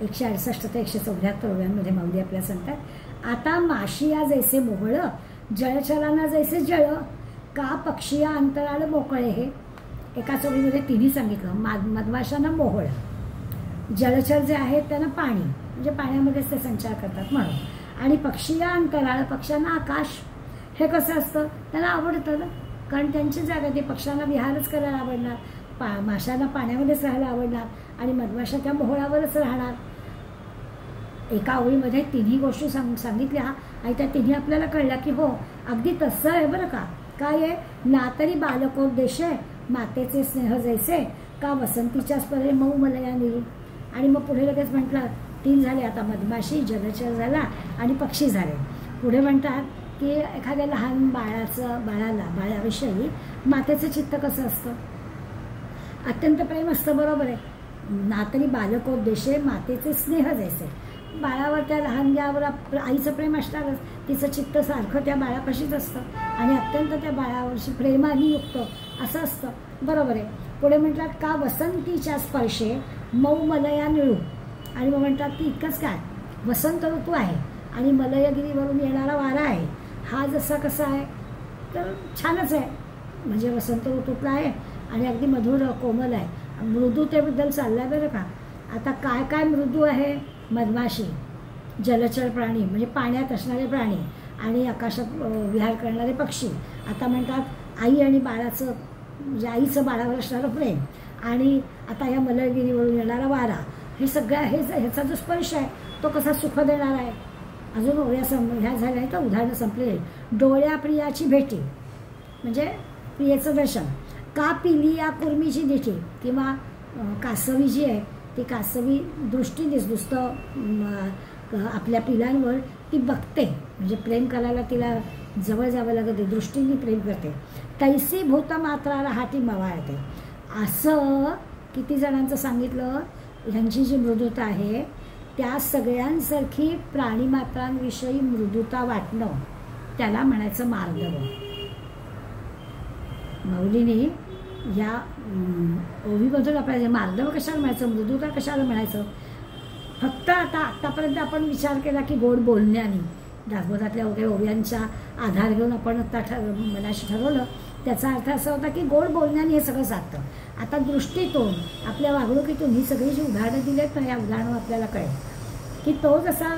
168 ते 174 ओव्यांमध्ये माऊली आपल्याला सांगतात, आता माशिया जैसे मोहळ, जळचरांना जैसे जळ, का पक्षिया अंतराळ मोकळे. हे एकाच ओळीमध्ये तिन्ही सांगितलं. मधमाशांना मोहळ, जलचर जे आहेत त्यांना पाणी म्हणजे पाण्यामध्येच ते संचार करतात म्हणून, आणि पक्षिया अंतराळ, पक्ष्यांना आकाश. हे कसं असतं? त्यांना आवडतं ना, कारण त्यांची जागा ते पक्ष्यांना विहारच करायला आवडणार, माशांना पाण्यामध्येच राहायला आवडणार आणि मधमाशा त्या मोहळावरच राहणार. एका ओळीमध्ये तिन्ही गोष्टी सांगितल्या आणि त्या तिन्ही आपल्याला कळल्या की हो अगदी तसं आहे बरं का. काय आहे ना, तरी बालकोद्देश आहे, मातेचे स्नेह जैसे, का वसंतीच्या स्पर्धे मऊ मलया निरी. आणि मग पुढे लगेच म्हटलं 3 झाले. आता मधमाशी, जलचर झाला आणि पक्षी झाले. पुढे म्हणतात की एखाद्या लहान बाळाविषयी मातेचं चित्त कसं असतं, अत्यंत प्रेम असतं, बरोबर आहे. नातनी बालकोद्देशे मातेचे स्नेह जैसे. बाळावर, त्या लहानग्यावर आईचं प्रेम असणारच. तिचं चित्त सारखं त्या बाळापाशीच असतं आणि अत्यंत त्या बाळावरची प्रेमाने युक्त असं असतं, बरोबर आहे. पुढे म्हणतात का वसंतीच्या स्पर्शे मऊ मलया निळू. आणि मग म्हणतात की इतकंच काय, वसंत ऋतू आहे आणि मलयगिरीवरून येणारा वारा आहे. हा जसा कसा आहे तर छानच आहे, म्हणजे वसंत ऋतूतला आहे आणि अगदी मधुर कोमल आहे. मृदुतेबद्दल चाललाय बरं का. आता काय काय मृदू आहे, मधमाशी, जलचर प्राणी म्हणजे पाण्यात असणारे प्राणी आणि आकाशात विहार करणारे पक्षी. आता म्हणतात आई आणि बाळाचं, म्हणजे आईचं बाळावर असणारं प्रेम आणि आता या मलयगिरीवरून येणारा वारा, हे सगळं ह्याचा जो स्पर्श आहे तो कसा सुख देणारा आहे. अजून ह्या झाल्या तर उदाहरणं संपलेली. डोळ्या प्रियाची भेटी म्हणजे प्रियेचं दर्शन. का पिली या कुर्मीची दिठी, किंवा कासवी जी आहे ती कासवी दृष्टीनेच नुसतं आपल्या पिलांवर ती बघते, म्हणजे प्रेम करायला तिला जवळ जावं लागते, दृष्टीने प्रेम करते. तैसी भूत मात्रा राहाटी मवाळते. असं किती जणांचं सांगितलं. ह्यांची जी मृदुता आहे त्या सगळ्यांसारखी प्राणीमात्रांविषयी मृदुता वाटणं, त्याला म्हणायचं मार्दव. माऊलीने या ओवीमधून आपल्याला मार्दव कशाला म्हणायचं, मृदुता कशाला म्हणायचं. फक्त आतापर्यंत आपण विचार केला की गोड बोलण्याने, दासबोधातल्या वगैरे ओव्यांचा आधार घेऊन आपण आता मनाशी ठरवलं. त्याचा अर्थ असा होता की गोड बोलण्याने हे सगळं साधतं. आता दृष्टीतून, आपल्या वागणुकीतून ही सगळी जी उदाहरणं दिली आहेत ना, या उदाहरणं आपल्याला कळेल की तो जसा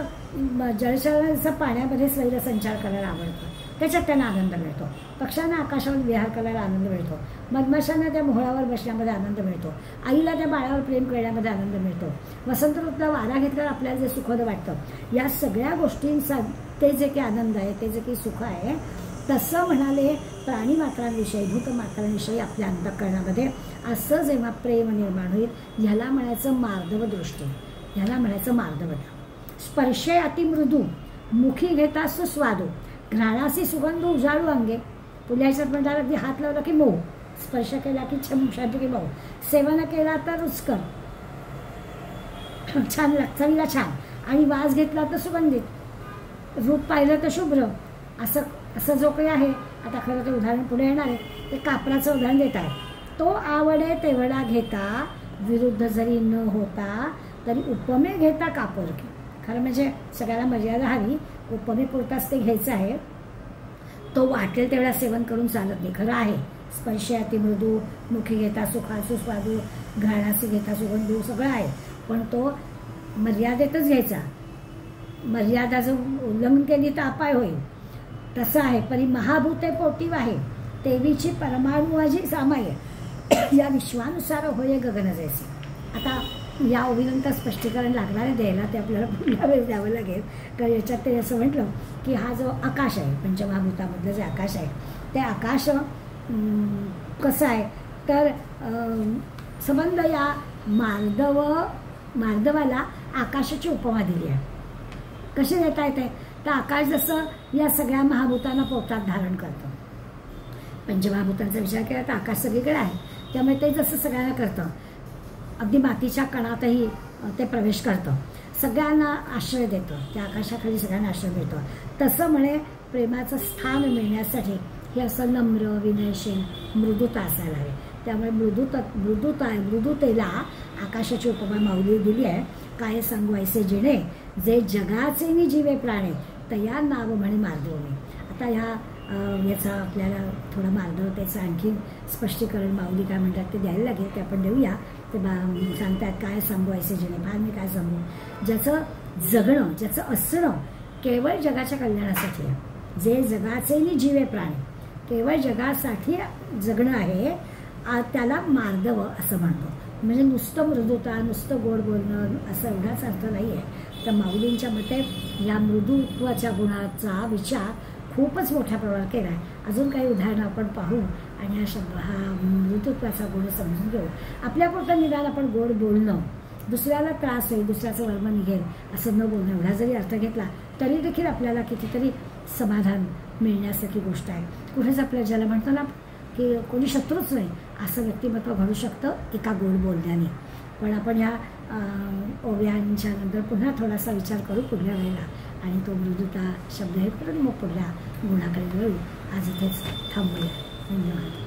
जलचरांचा पाण्यामध्ये स्वैर संचार करायला आवडतो, त्याच्यात त्यांना आनंद मिळतो. पक्ष्यांना आकाशावर विहार करायला आनंद मिळतो. मधमाशांना त्या मोहळावर बसण्यामध्ये आनंद मिळतो. आईला त्या बाळावर प्रेम करण्यामध्ये आनंद मिळतो. वसंत ऋतूला वारा घेतल्यावर आपल्याला जे सुखद वाटतं, या सगळ्या गोष्टींचा ते जे काही आनंद आहे, ते जे काही सुख आहे, तसं म्हणाले प्राणीमात्रांविषयी, भूतमात्रांविषयी आपल्या अंतःकरणामध्ये असं जेव्हा प्रेम निर्माण होईल, ह्याला म्हणायचं मार्दव दृष्टी, ह्याला म्हणायचं मार्दवता. स्पर्शे अतिमृदू मुखी घेता सुस्वादू घ्राणासी सुगंध उजाळू अंगे. पुण्याच्यात म्हणतात अगदी हात लावला की मऊ, स्पर्श केला की छमछाट की मऊ, सेवन केला तर रुचकर, छान चवीला छान, आणि वास घेतला तर सुगंधित, रूप पाहिलं तर शुभ्र. असं जो काही आहे. आता खरं ते उदाहरण पुढे येणार आहे. ते कापराचं उदाहरण देत आहे. तो आवडे तेवढा घेता विरुद्ध जरी न होता तरी उपमे घेता कापूरकी. खरं म्हणजे सगळ्याला मर्यादा हवी, उपमेपुरताच ते घ्यायचं आहे. तो वाटेल तेवढा सेवन करून चालत नाही. खरं आहे, स्पर्शे अतिमृदू, मुखी घेता सुस्वादू, घ्राणासी घेता सुगंधू, सगळं आहे. पण तो मर्यादेतच घ्यायचा. मर्यादा जर उल्लंघन केली तर अपाय होईल. तसं आहे. परी महाभूते पोटी आहे तेवीची परमाणुवाजी सामाय, या विश्वानुसार होय गगन जैसे. आता या ओवीनंतर स्पष्टीकरण लागणार आहे द्यायला, ते आपल्याला पुढल्या वेळेस द्यावं लागेल. तर याच्यात ते असं म्हटलं की हा जो आकाश आहे, पंचमहाभूतामधलं जे आकाश आहे, ते आकाश कसं आहे तर संबंध या मार्दवाला आकाशाची उपमा दिली आहे. कशी देता येते तर आकाश जसं या सगळ्या महाभूतांना पोटात धारण करतं. पंचमहाभूतांचा विचार केला तर आकाश सगळीकडे आहे, त्यामुळे ते जसं सगळ्यांना करतं, अगदी मातीच्या कणातही ते प्रवेश करतं, सगळ्यांना आश्रय देतं, त्या आकाशाखाली सगळ्यांना आश्रय मिळतो. तसं म्हणे प्रेमाचं स्थान मिळण्यासाठी हे असं नम्र, विनयशील, मृदुता असायला हवी. त्यामुळे मृदुतेला आकाशाची उपमा माऊली दिली आहे. काय सांगू ऐसे जिणे जे जगाचे नि जीवे प्राणे तया नाव म्हणे मार्दवणे. आता याचा आपल्याला थोडं मार्दवतेचं आणखी स्पष्टीकरण माऊली काय म्हणतात ते द्यायला लागेल, ते आपण देऊया. ते सांगतात काय सांगू ऐसे जिणे, फार मी काय सांगू, ज्याचं जगणं, ज्याचं असणं केवळ जगाच्या कल्याणासाठी आहे. जे जगाचे नि जीवे प्राणी, केवळ जगासाठी जगणं आहे, त्याला मार्दव असं म्हणतो. म्हणजे नुसतं मृदुता, नुसतं गोड बोलणं असं एवढाच अर्थ नाही आहे. तर माऊलींच्या मते या मृदुत्वाच्या गुणाचा विचार खूपच मोठ्या प्रमाणात केला आहे. अजून काही उदाहरणं आपण पाहू आणि हा मृदुत्वाचा गुण समजून घेऊ. आपल्यापुरतं निदान आपण गोड बोलणं, दुसऱ्याला त्रास होईल, दुसऱ्याचं वर्म निघेल असं न बोलणं, एवढा जरी अर्थ घेतला तरी देखील आपल्याला कितीतरी समाधान मिळण्यासारखी गोष्ट आहे. कुठेच आपल्या ज्याला म्हणतो ना की कोणी शत्रूच नाही असं व्यक्तिमत्व घडू शकतं एका गोड बोलण्याने. पण आपण ह्या ओव्यांच्या नंतर पुन्हा थोडासा विचार करू पुढल्या वेळेला आणि तो मृदुता शब्द हे करून मग पुढल्या गुणाकडे वळू. आज इथेच थांबूया. धन्यवाद.